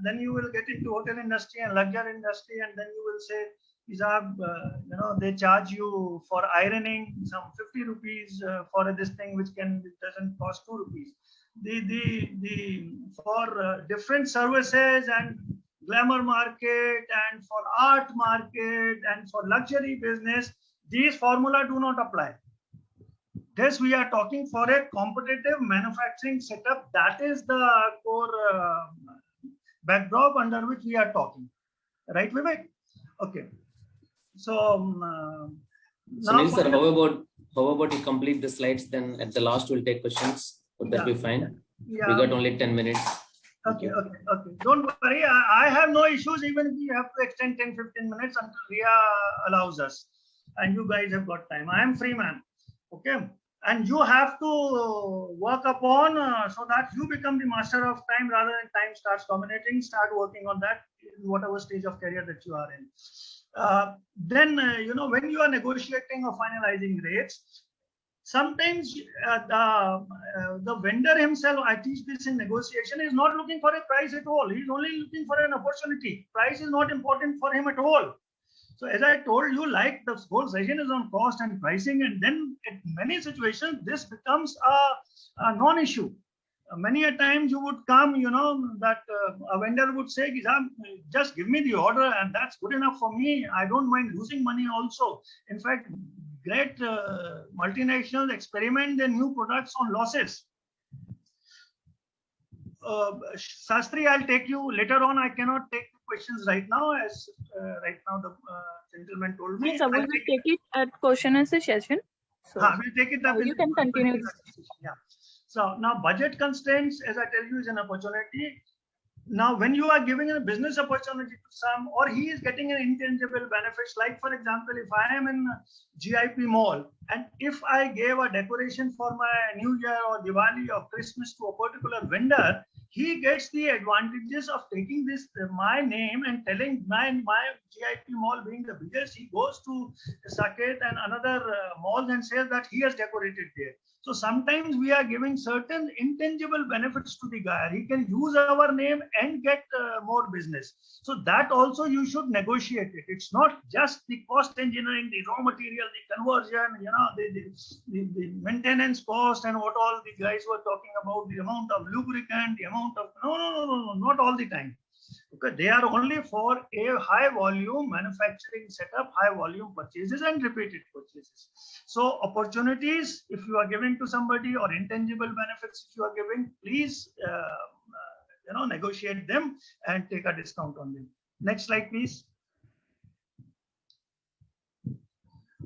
then you will get into hotel industry and luxury industry, and then you will say, they charge you for ironing some 50 rupees for this thing, which doesn't cost 2 rupees. For different services and glamour market and for art market and for luxury business, these formula do not apply. This we are talking for a competitive manufacturing setup. That is the core backdrop under which we are talking. Right, Vivek? Okay. So Sunil sir, how about you complete the slides? Then at the last we'll take questions. Would that be fine? Yeah. We got only 10 minutes. Okay. Don't worry. I have no issues even if we have to extend 10-15 minutes until Ria allows us. And you guys have got time. I am free man. Okay. And you have to work upon so that you become the master of time rather than time starts dominating. Start working on that in whatever stage of career that you are in. Then, when you are negotiating or finalizing rates, sometimes the vendor himself, I teach this in negotiation, is not looking for a price at all. He's only looking for an opportunity. Price is not important for him at all. So as I told you, like the whole session is on cost and pricing, and then in many situations, this becomes a non-issue. Many a times you would come, that a vendor would say, just give me the order and that's good enough for me. I don't mind losing money also. In fact, great multinationals experiment their new products on losses. Sastri, I'll take you later on. I cannot take questions right now, as right now the gentleman told me. So we'll take it at question and answer session. So we'll take it up. You can continue. Yeah. So now budget constraints, as I tell you, is an opportunity. Now, when you are giving a business opportunity to some, or he is getting an intangible benefits, like for example, if I am in GIP mall, and if I gave a decoration for my New Year or Diwali or Christmas to a particular vendor, he gets the advantages of taking this my name and telling my GIP mall being the biggest. He goes to Saket and another malls and says that he has decorated there. So sometimes we are giving certain intangible benefits to the guy. He can use our name and get more business. So that also you should negotiate it. It's not just the cost engineering, the raw material, the conversion, the maintenance cost and what all the guys were talking about, the amount of lubricant, the amount of, no, not all the time. Okay, they are only for a high volume manufacturing setup, high volume purchases and repeated purchases. So opportunities, if you are giving to somebody, or intangible benefits if you are giving, please negotiate them and take a discount on them. Next slide, please.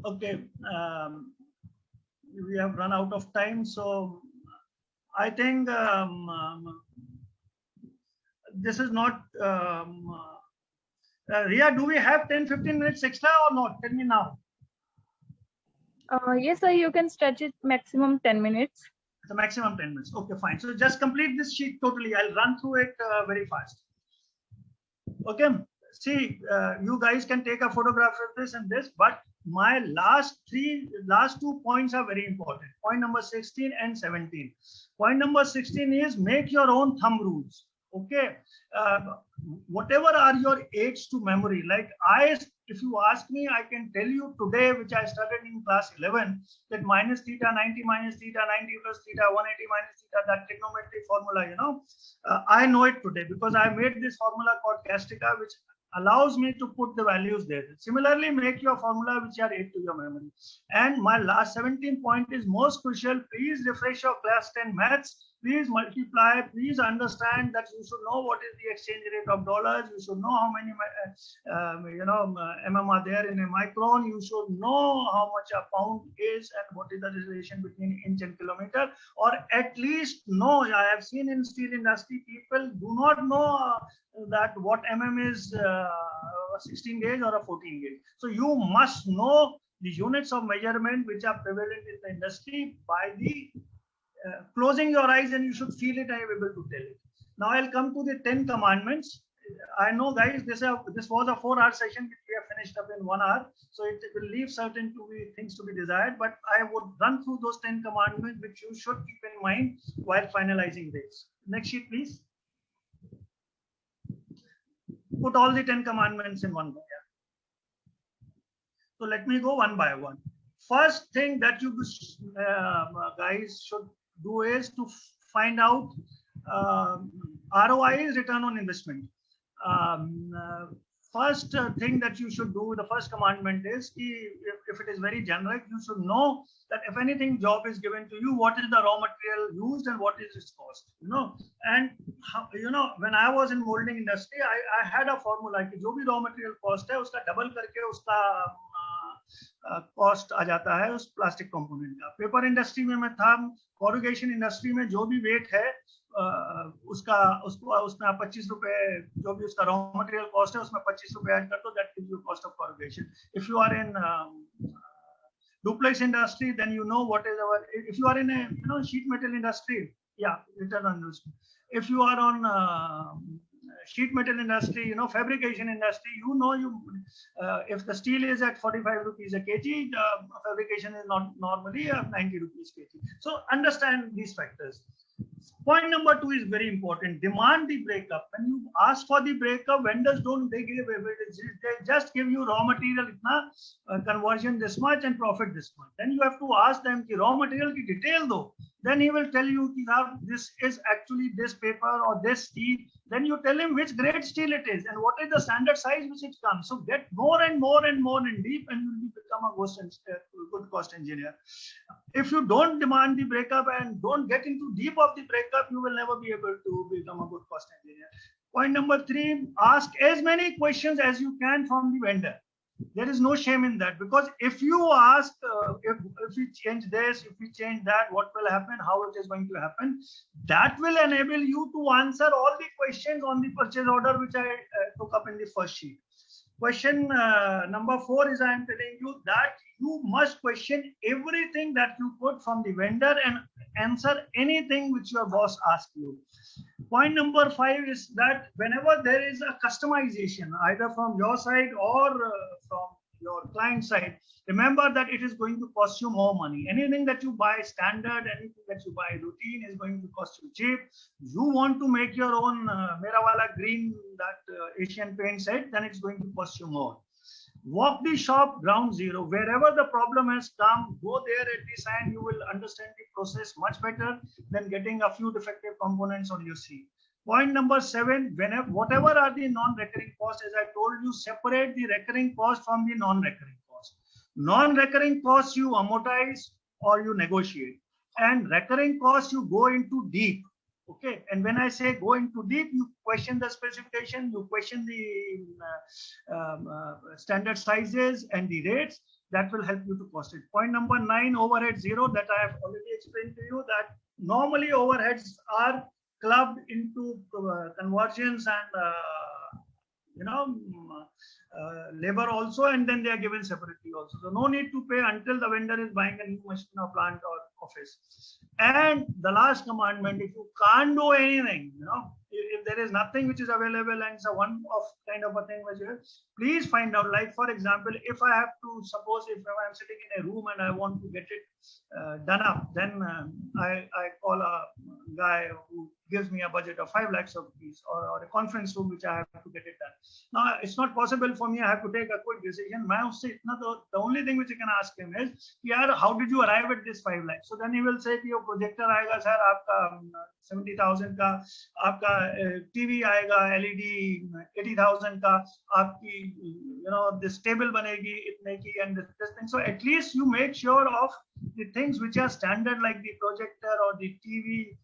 Okay, we have run out of time, so I think this is not Ria, do we have 10-15 minutes extra or not? Tell me now. Yes, sir, you can stretch it maximum 10 minutes. The maximum 10 minutes. Okay, fine. So just complete this sheet totally. I'll run through it very fast. Okay. See, you guys can take a photograph of this and this, but my last two points are very important. Point number 16 and 17. Point number 16 is make your own thumb rules. Okay. Whatever are your aids to memory, like if you ask me, I can tell you today, which I studied in class 11, that minus theta 90 minus theta 90 plus theta 180 minus theta, that trigonometric formula, I know it today because I made this formula called Castica, which allows me to put the values there. Similarly, make your formula which are aid to your memory. And my last 17 point is most crucial. Please refresh your class 10 maths. Please multiply. Please understand that you should know what is the exchange rate of dollars. You should know how many mm are there in a micron. You should know how much a pound is and what is the relation between inch and kilometer. Or at least know. I have seen in steel industry people do not know that what is a 16 gauge or a 14 gauge. So you must know the units of measurement which are prevalent in the industry by the closing your eyes, and you should feel it and you're able to tell it. Now I'll come to the 10 commandments. I know, guys, this was a 4-hour session which we have finished up in 1 hour, so it will leave certain things to be desired, but I would run through those 10 commandments which you should keep in mind while finalizing this. Next sheet, please. Put all the 10 commandments in one go. So let me go one by one. First thing that you guys should do is to find out ROI is return on investment. First thing that you should do, the first commandment is, if it is very generic, you should know that if anything job is given to you, what is the raw material used and what is its cost, and when I was in molding industry, I had a formula कि जो भी raw material cost है उसका double करके उसका cost आ जाता है उस प्लास्टिक कंपोनेंट का. पेपर इंडस्ट्री में मैं था, कॉरुगेशन इंडस्ट्री में जो भी वेट है उसमें आप 25 रुपए, जो भी उसका रॉ मटेरियल कॉस्ट है उसमें 25 रुपए ऐड कर दो, that gives you cost of corrugation. If you are in duplex industry, then you know what is our, if you are in a sheet metal industry, return on investment. If you are on sheet metal industry, fabrication industry, if the steel is at 45 rupees a kg, fabrication is not normally 90 rupees kg. So understand these factors. Point number 2 is very important. Demand the breakup. When you ask for the breakup, vendors they give evidence. They just give you raw material conversion this much and profit this much. Then you have to ask them the raw material ki detail do. Then he will tell you this is actually this paper or this steel. Then you tell him which grade steel it is and what is the standard size which it comes. So get more and more and more in deep, and you will become a good cost engineer. If you don't demand the breakup and don't get into deep of the breakup, you will never be able to become a good cost engineer. Point number 3, ask as many questions as you can from the vendor. There is no shame in that, because if you ask, if we change this, if we change that, what will happen, how it is going to happen, that will enable you to answer all the questions on the purchase order which I took up in the first sheet. Question number 4 is, I am telling you that you must question everything that you put from the vendor and answer anything which your boss asks you. Point number 5 is that whenever there is a customization, either from your side or from your client side, remember that it is going to cost you more money. Anything that you buy standard, anything that you buy routine is going to cost you cheap. You want to make your own Mera Wala green, that Asian Paint set, then it's going to cost you more. Walk the shop ground zero. Wherever the problem has come, go there at the sign. You will understand the process much better than getting a few defective components on your sleeve. Point number 7, whatever are the non-recurring costs, as I told you, separate the recurring cost from the non-recurring cost. Non-recurring costs you amortize or you negotiate, and recurring costs you go into deep. Okay, and when I say go into deep, you question the specification, you question the standard sizes and the rates. That will help you to cost it. Point number 9, overhead zero, that I have already explained to you, that normally overheads are clubbed into conversions and labor also, and then they are given separately also. So no need to pay until the vendor is buying a new machine or plant or office. And the last commandment, if you can't do anything, if there there is nothing which is available and it's a one-off kind of a thing, which is, please find out. Like for example, if I have to suppose if I'm sitting in a room and I want to get it done up, then I call a guy who gives me a budget of 5 lakhs of rupees, or a conference room which I have to get it done. Now it's not possible for me. I have to take a quick decision. The only thing which you can ask him is, yeah, how did you arrive at this 5 lakhs? So then he will say, your projector aayega sir, aapka 70,000 ka, aapka TV aayega LED 80,000 ka, aapki this table banegi itne ki, and this thing. So at least you make sure of the things which are standard, like the projector or the TV,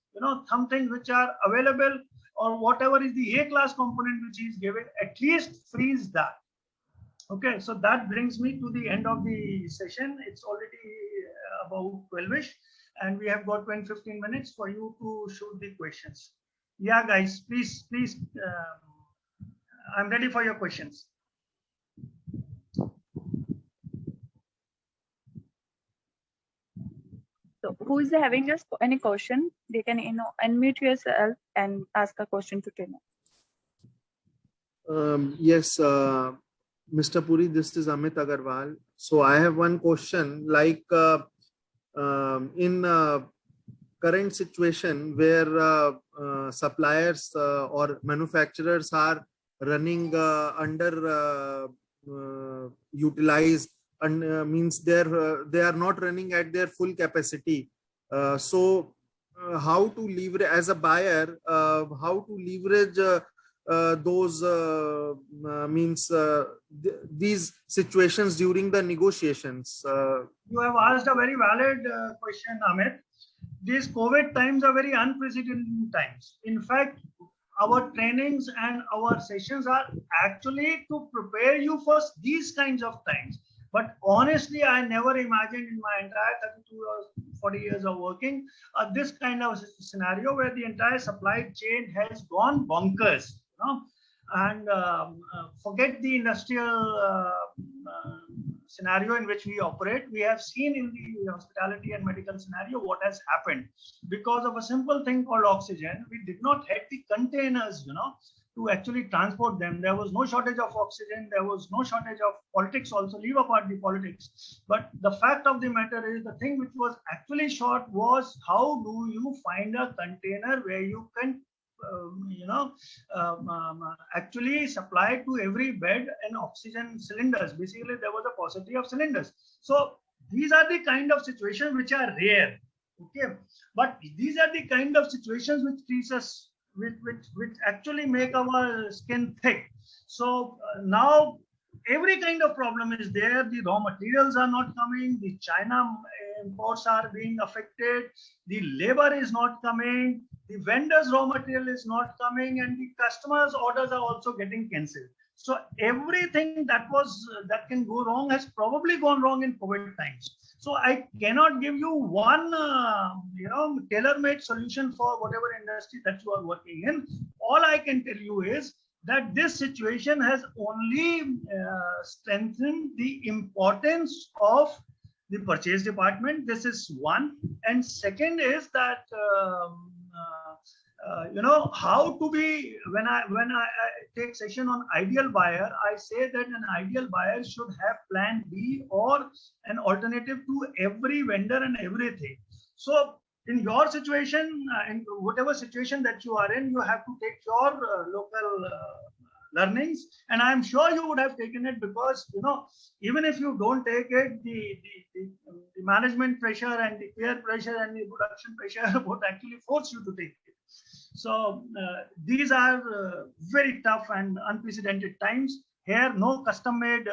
some things which are available, or whatever is the A-class component which is given, at least freeze that. Okay, so that brings me to the end of the session. It's already about 12ish, and we have got 10-15 minutes for you to shoot the questions. Yeah, guys, please, I'm ready for your questions. So who is having just any question? They can unmute yourself and ask a question to Tina. Yes, Mr. Puri, this is Amit Agarwal. So I have one question, like in current situation where suppliers or manufacturers are running under utilized, and means they are not running at their full capacity. So how to leverage as a buyer, how to leverage those these situations during the negotiations? You have asked a very valid question, Amit. These COVID times are very unprecedented times. In fact, our trainings and our sessions are actually to prepare you for these kinds of times. But honestly, I never imagined in my entire 32 or 40 years of working this kind of scenario where the entire supply chain has gone bonkers. And forget the industrial scenario in which we operate. We have seen in the hospitality and medical scenario what has happened because of a simple thing called oxygen. We did not have the containers, to actually transport them. There was no shortage of oxygen. There was no shortage of politics also, leave apart the politics. But the fact of the matter is, the thing which was actually short was, how do you find a container where you can actually supply to every bed and oxygen cylinders. Basically, there was a paucity of cylinders. So these are the kind of situations which are rare. Okay, but these are the kind of situations which teach us, which actually make our skin thick. So now every kind of problem is there. The raw materials are not coming. The China imports are being affected. The labor is not coming. The vendors' raw material is not coming, and the customers' orders are also getting cancelled. So everything that can go wrong has probably gone wrong in COVID times. So I cannot give you one, tailor-made solution for whatever industry that you are working in. All I can tell you is that this situation has only strengthened the importance of the purchase department. This is one. And second is that, how to be, when I take session on ideal buyer, I say that an ideal buyer should have plan B or an alternative to every vendor and everything. So in your situation, in whatever situation that you are in, you have to take your local learnings, and I'm sure you would have taken it, because even if you don't take it, the management pressure and the peer pressure and the production pressure would actually force you to take it. So these are very tough and unprecedented times. Here, no custom-made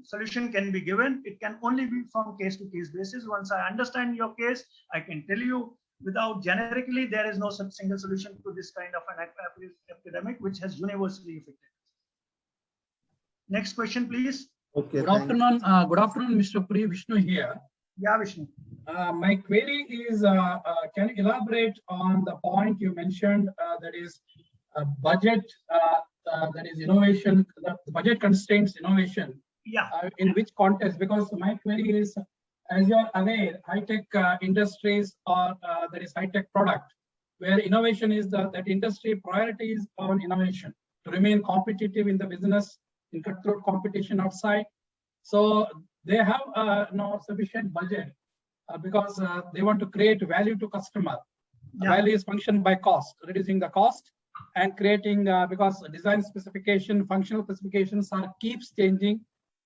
solution can be given. It can only be from case-to-case basis. Once I understand your case, I can tell you, without generically, there is no single solution to this kind of an epidemic which has universally affected. Next question, please. Okay. Good afternoon, Mr. Puri. Vishnu here. Yeah, Vishnu. My query is, can you elaborate on the point you mentioned, that is budget, that is innovation, the budget constraints innovation? Yeah. In which context? Because my query is, as you are aware, high-tech industries or that is high-tech product where innovation is that industry priorities on innovation to remain competitive in the business in cutthroat competition outside. So they have no sufficient budget because they want to create value to customer. Yeah. Value is functioned by cost, reducing the cost and creating because design specification, functional specifications keeps changing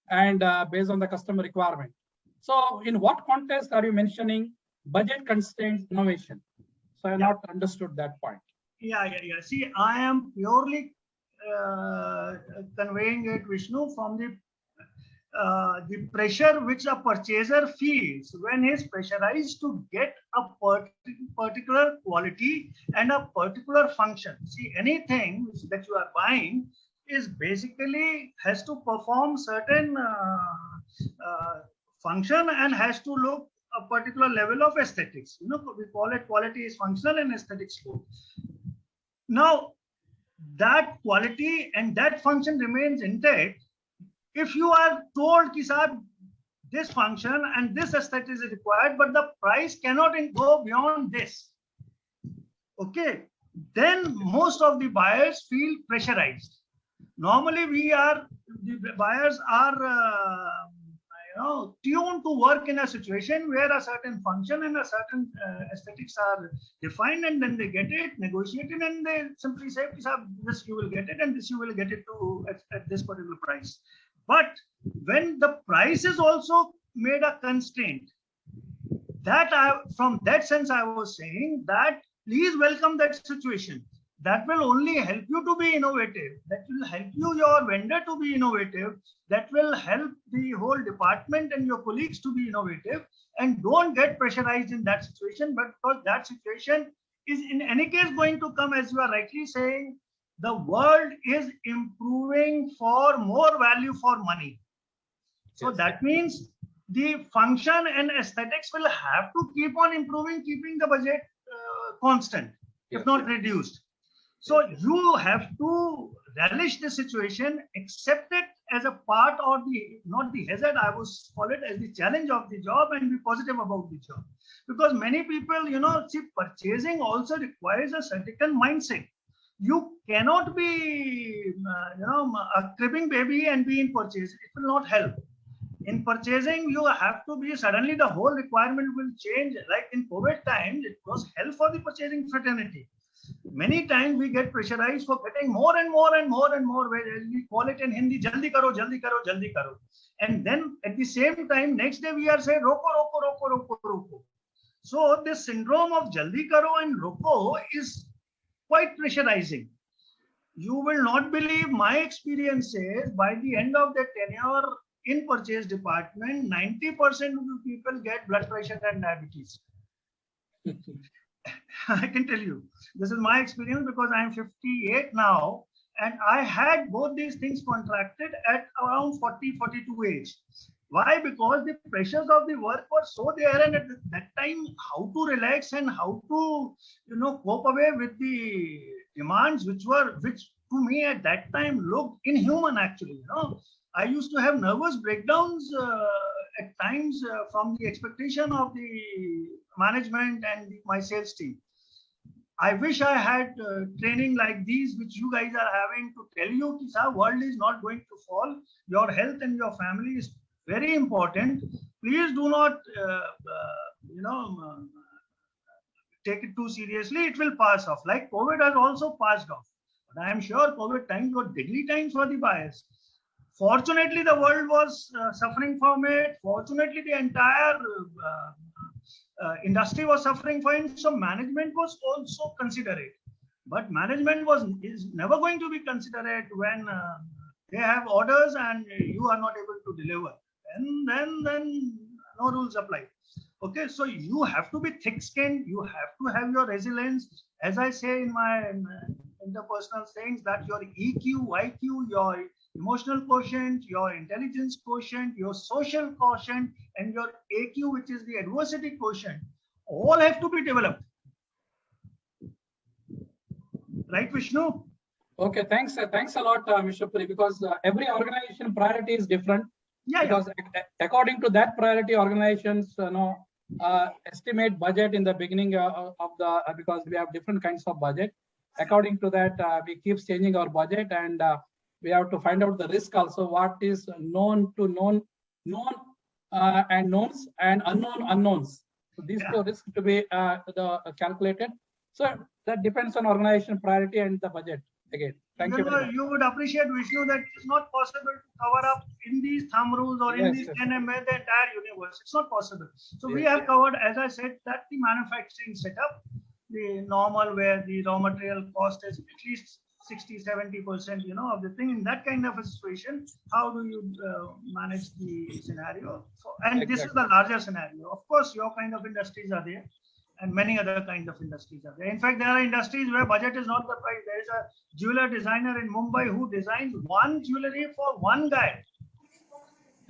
and based on the customer requirement. So in what context are you mentioning budget constraints innovation? So I have not understood that point. Yeah. See, I am purely conveying it, Vishnu, from the pressure which a purchaser feels when he's pressurized to get a particular quality and a particular function. See, anything that you are buying is basically has to perform certain function and has to look a particular level of aesthetics. You know, we call it quality is functional and aesthetics both. Now, that quality and that function remains intact. If you are told, Kisab, this function and this aesthetic is required, but the price cannot go beyond this. Okay, then most of the buyers feel pressurized. Normally, the buyers are tuned to work in a situation where a certain function and a certain aesthetics are defined, and then they get it negotiated, and they simply say, this you will get it, and this you will get it to at this particular price. But when the price is also made a constraint, from that sense, I was saying that please welcome that situation. That will only help you to be innovative. That will help your vendor to be innovative. That will help the whole department and your colleagues to be innovative. And don't get pressurized in that situation, but because that situation is in any case going to come, as you are rightly saying, the world is improving for more value for money. So that means the function and aesthetics will have to keep on improving, keeping the budget constant, if not reduced. So you have to relish the situation, accept it as a part of not the hazard, I would call it as the challenge of the job, and be positive about the job. Because many people, see, purchasing also requires a certain mindset. You cannot be, a cribbing baby and be in purchase. It will not help. In purchasing, you have to be, suddenly the whole requirement will change. Like in COVID times, it was hell for the purchasing fraternity. Many times we get pressurized for getting more and more and more and more, where we call it in Hindi, jaldi karo, jaldi karo, jaldi karo. And then at the same time, next day we are saying, roko, roko, roko, roko, roko. So this syndrome of jaldi karo and roko is quite pressurizing. You will not believe my experiences. By the end of the tenure in purchase department, 90% of the people get blood pressure and diabetes. I can tell you, this is my experience because I am 58 now, and I had both these things contracted at around 40, 42 age. Why? Because the pressures of the work were so there, and at that time, how to relax and how to, cope away with the demands, which to me at that time looked inhuman actually. I used to have nervous breakdowns at times from the expectation of the management and my sales team. I wish I had training like these, which you guys are having, to tell you that the world is not going to fall. Your health and your family is very important. Please do not, take it too seriously. It will pass off. Like COVID has also passed off. But I am sure COVID times were deadly times for the buyers. Fortunately, the world was suffering from it. Fortunately, the entire industry was suffering from it. So management was also considerate. But management is never going to be considerate when they have orders and you are not able to deliver. And then no rules apply. Okay, so you have to be thick-skinned. You have to have your resilience. As I say in my interpersonal sayings, that your EQ, IQ, your emotional quotient, your intelligence quotient, your social quotient, and your AQ, which is the adversity quotient, all have to be developed. Right, Vishnu? Okay, thanks a lot, Mr. Puri, because every organization priority is different. Yeah. Because according to that priority, organizations estimate budget in the beginning of the, because we have different kinds of budget. According to that, we keep changing our budget, and we have to find out the risk also, what is known to known and knowns and unknown unknowns. So these two risks to be calculated. So that depends on organization priority and the budget. Again, thank you very much. You would appreciate, Vishnu, that it's not possible to cover up in these thumb rules or in these 10 MA the entire universe. It's not possible. So we have covered, as I said, that the manufacturing setup, the normal where the raw material cost is at least 60-70%, you know, of the thing. In that kind of a situation, how do you manage the scenario? So, and this is the larger scenario. Of course, your kind of industries are there, and many other kind of industries are there. In fact, there are industries where budget is not the price. There is a jeweler designer in Mumbai who designs one jewelry for one guy.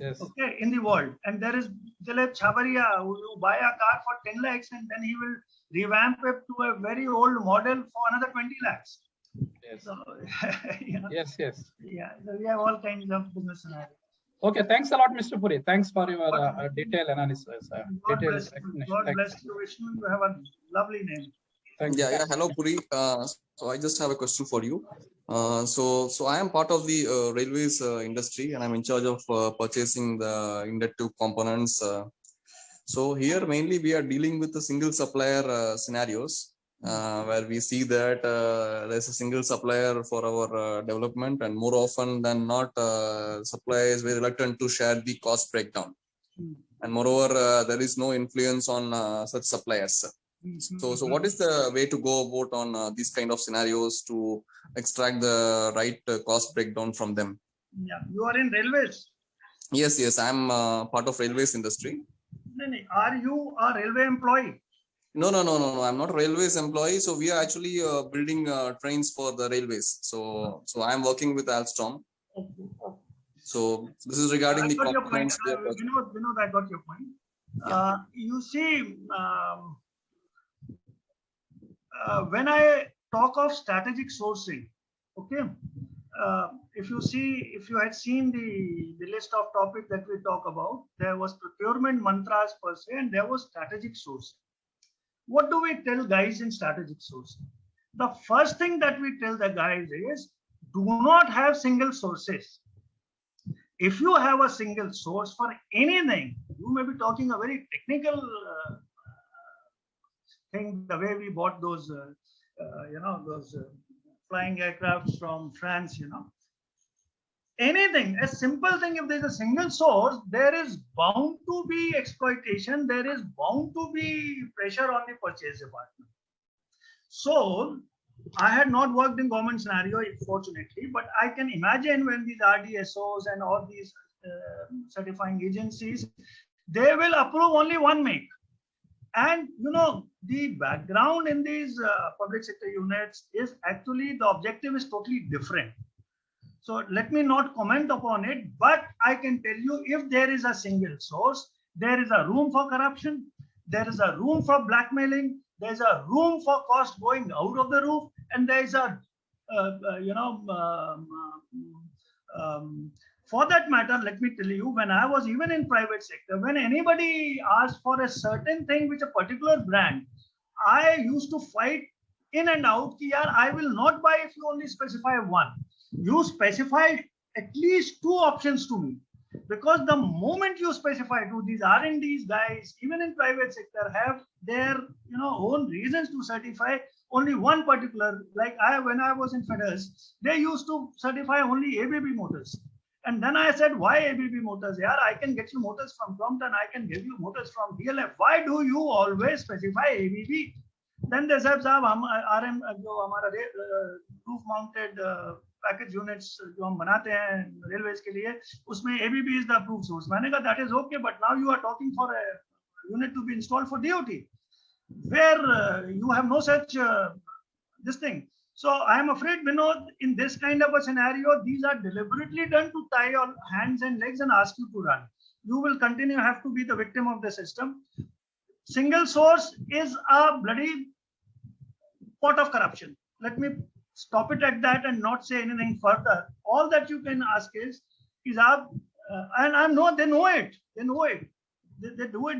Yes. Okay, in the world. And there is Dilip Chhabaria who will buy a car for 10 lakhs and then he will revamp it to a very old model for another 20 lakhs. Yes. So, you know, Yes. yeah, so we have all kinds of business scenarios. Okay, thanks a lot, Mr. Puri. Thanks for your detailed analysis. God Detailed bless you. explanation. God Thanks. bless you, Vishnu. You have a lovely name. Thank you. Yeah. Hello, Puri. So I just have a question for you. So I am part of the railways industry, and I'm in charge of purchasing the inductive components. So here mainly we are dealing with the single supplier scenarios, where we see that there's a single supplier for our development, and more often than not, supplier is very reluctant to share the cost breakdown. And moreover, there is no influence on such suppliers. So what is the way to go about on these kind of scenarios to extract the right cost breakdown from them? Yeah, you are in railways. Yes, I'm part of railways industry. Are you a railway employee? No, I'm not a railways employee. So we are actually building trains for the railways. So I'm working with Alstom. Okay. So this is regarding the components. Vinod, I got your point. Yeah. You see, when I talk of strategic sourcing, okay, if you had seen the list of topics that we talk about, there was procurement mantras per se, and there was strategic sourcing. What do we tell guys in strategic sourcing? The first thing that we tell the guys is, do not have single sources. If you have a single source for anything, you may be talking a very technical thing, the way we bought those, those flying aircrafts from France, anything, a simple thing, if there's a single source, there is bound to be exploitation, there is bound to be pressure on the purchase department. So I had not worked in government scenario, fortunately, but I can imagine when these RDSOs and all these certifying agencies, they will approve only one make. And the background in these public sector units is actually, the objective is totally different. So let me not comment upon it, but I can tell you, if there is a single source, there is a room for corruption, there is a room for blackmailing, there's a room for cost going out of the roof, and there is a, for that matter, let me tell you, when I was even in private sector, when anybody asked for a certain thing which a particular brand, I used to fight in and out, I will not buy if you only specify one. You specify at least two options to me, because the moment you specify two, these R&Ds guys, even in private sector, have their own reasons to certify only one particular. Like when I was in FedEx, they used to certify only ABB motors. And then I said, why ABB motors? Yeah, I can get you motors from Crompton, I can give you motors from DLF. Why do you always specify ABB? Then they said, RM, roof mounted package units जो हम बनाते हैं railways के लिए, उसमें ABB is the approved source. मैंने कहा that is okay, but now you are talking for a unit to be installed for DOT, where you have no such this thing. So I am afraid, Vinod, in this kind of a scenario, these are deliberately done to tie your hands and legs and ask you to run. You will continue have to be the victim of the system. Single source is a bloody pot of corruption. Let me stop it at that and not say anything further. All that you can ask is and I know they know it. They know it. They do it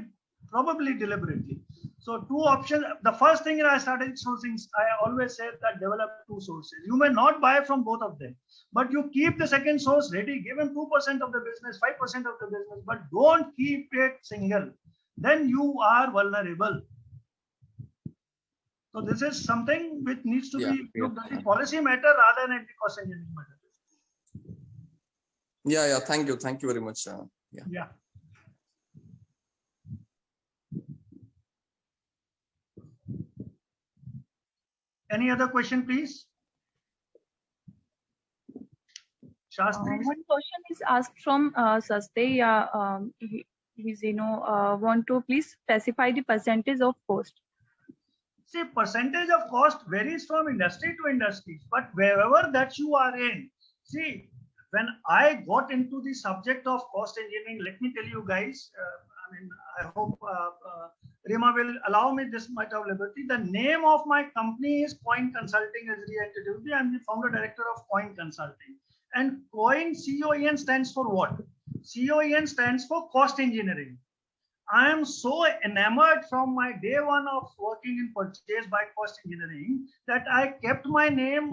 probably deliberately. So two options. The first thing in our strategic sourcing, I always say that develop two sources. You may not buy from both of them, but you keep the second source ready. Give him 2% of the business, 5% of the business, but don't keep it single. Then you are vulnerable. So this is something which needs to be looked at the policy matter rather than the cost engineering matter. Yeah. Thank you very much. Yeah. Any other question, please? Shastri? One question is asked from Saste. He's want to please specify the percentage of cost. See, percentage of cost varies from industry to industry, but wherever that you are in, see, when I got into the subject of cost engineering, let me tell you guys, I hope Rima will allow me this much of liberty. The name of my company is Coin Consulting as Reactivity. I'm the founder director of Coin Consulting. And Coin, COEN stands for what? COEN stands for cost engineering. I am so enamored from my day one of working in purchase by cost engineering that I kept my name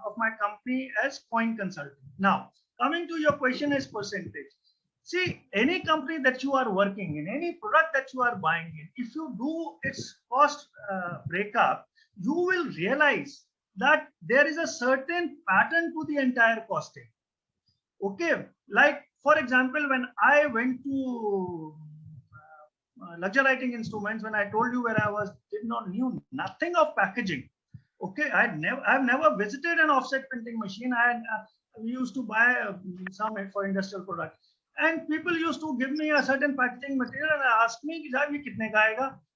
of my company as Coin Consulting. Now, coming to your question as percentage. See, any company that you are working in, any product that you are buying in, if you do its cost breakup, you will realize that there is a certain pattern to the entire costing. Okay, like for example, when I went to lecture writing instruments, when I told you where I was, knew nothing of packaging. Okay, I've never visited an offset printing machine. We used to buy some for industrial products, and people used to give me a certain packaging material and ask me,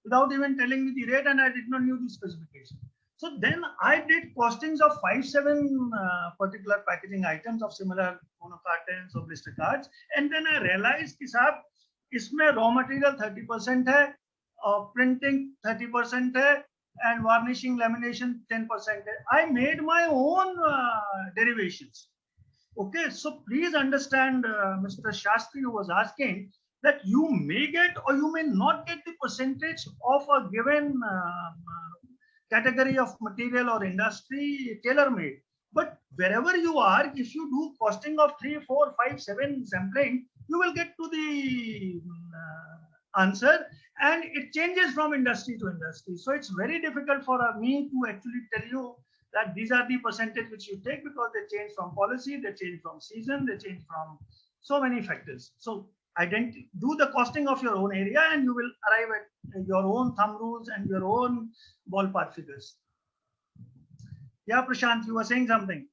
without even telling me the rate, and I did not know the specification. So then I did costings of 5-7 particular packaging items of similar monocartons or blister cards, and then I realized that इसमें raw material 30% है, printing 30% है, and varnishing lamination 10% है. I made my own derivations. Okay, so please understand, Mr. Shastri, who was asking that you may get or you may not get the percentage of a given category of material or industry tailor-made. But wherever you are, if you do costing of 3, 4, 5, 7 sampling, you will get to the answer, and it changes from industry to industry. So it's very difficult for me to actually tell you that these are the percentage which you take, because they change from policy, they change from season, they change from so many factors. So do the costing of your own area and you will arrive at your own thumb rules and your own ballpark figures. Yeah, Prashant, you were saying something.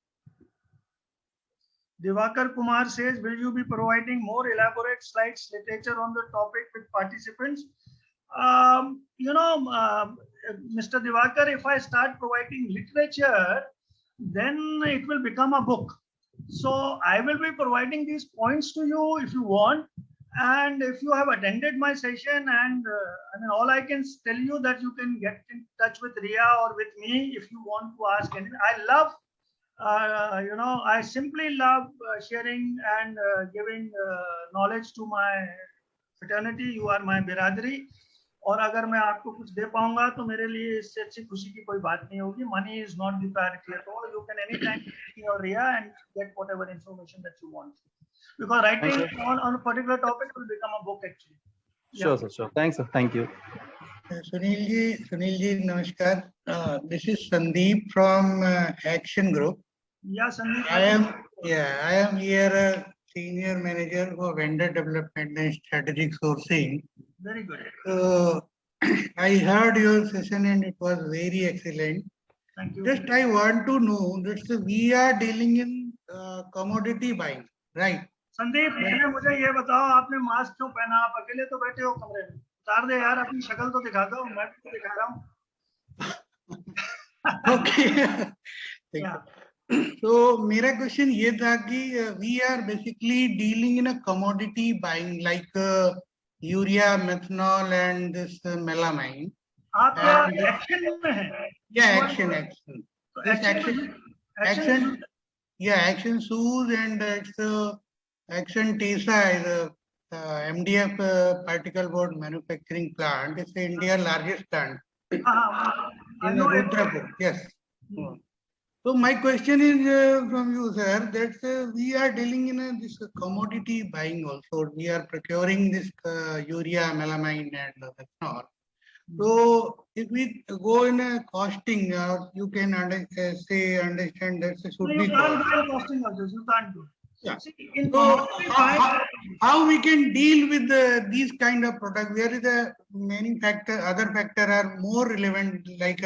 Divakar Kumar says, will you be providing more elaborate slides literature on the topic with participants? Mr. Divakar, if I start providing literature, then it will become a book. So I will be providing these points to you if you want. And if you have attended my session, and all I can tell you that you can get in touch with Ria or with me if you want to ask anything. I love, I simply love sharing and giving knowledge to my fraternity. You are my biradari. और अगर मैं आपको कुछ दे पाऊंगा तो मेरे लिए इससे अच्छी खुशी की कोई बात नहीं होगी. Money is not the priority at all. You can anytime see your Ria and get whatever information that you want. Because writing on a particular topic will become a book actually. Sure, sir. Sure. Thanks, sir. Thank you. Sunil ji, namaskar. This is Sandeep from Action Group. Yeah, Sandeep. I am here a senior manager for vendor development and strategic sourcing. Very good. So I heard your session and it was very excellent. Thank you. Just I want to know that we are dealing in commodity buying, right? Sandeep, मुझे ये बताओ, आपने mask क्यों पहना? आप अकेले तो बैठे हो कमरे में. उतार दे यार, अपनी शक्ल तो दिखा दो. मैं तो दिखा रहा हूँ. Okay. Yeah. So मेरा question ये था कि we are basically dealing in a commodity buying like urea, methanol and this melamine. आप क्या action में हैं? Yeah, action. Action. Yeah, Action Shoes and it's Action Tesa is MDF particle board manufacturing plant. It's India's largest plant I in know it. Rudrapur. Yes. So my question is from you, sir, that we are dealing in this commodity buying also. We are procuring this urea, melamine, and methanol. So if we go in a costing, you can understand that it No, should you be can't cost. do any costing of this. You can't do. Yeah. See, in So commodity buying, how we can deal with these kind of products? Where is the many factor, other factor are more relevant, like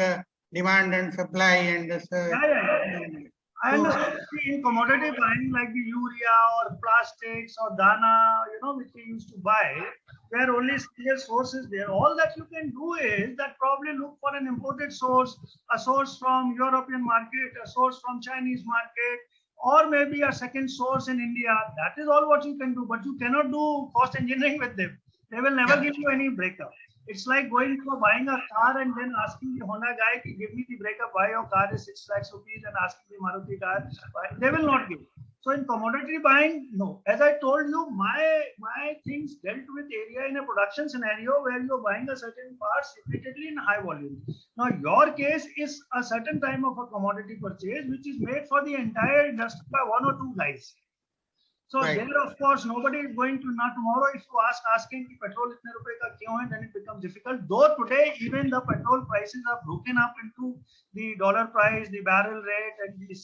demand and supply and I so- understand. See, in commodity buying like the urea or plastics or dana, which we used to buy, where only clear source is there. All that you can do is that probably look for an imported source, a source from European market, a source from Chinese market, or maybe a second source in India. That is all what you can do, but you cannot do cost engineering with them. They will never give you any breakup. It's like going for buying a car and then asking the Honda guy to give me the breakup why your car is 6 lakhs rupees and asking the Maruti car why. They will not give. So in commodity buying, no. As I told you, my things dealt with area in a production scenario where you're buying a certain parts repeatedly in high volume. Now your case is a certain time of a commodity purchase which is made for the entire industry by one or two guys. So Right. there, of course, nobody is going to, now tomorrow if you asking the petrol itne rupees ka kyun hai, then it becomes difficult. Though today even the petrol prices are broken up into the dollar price, the barrel rate, and the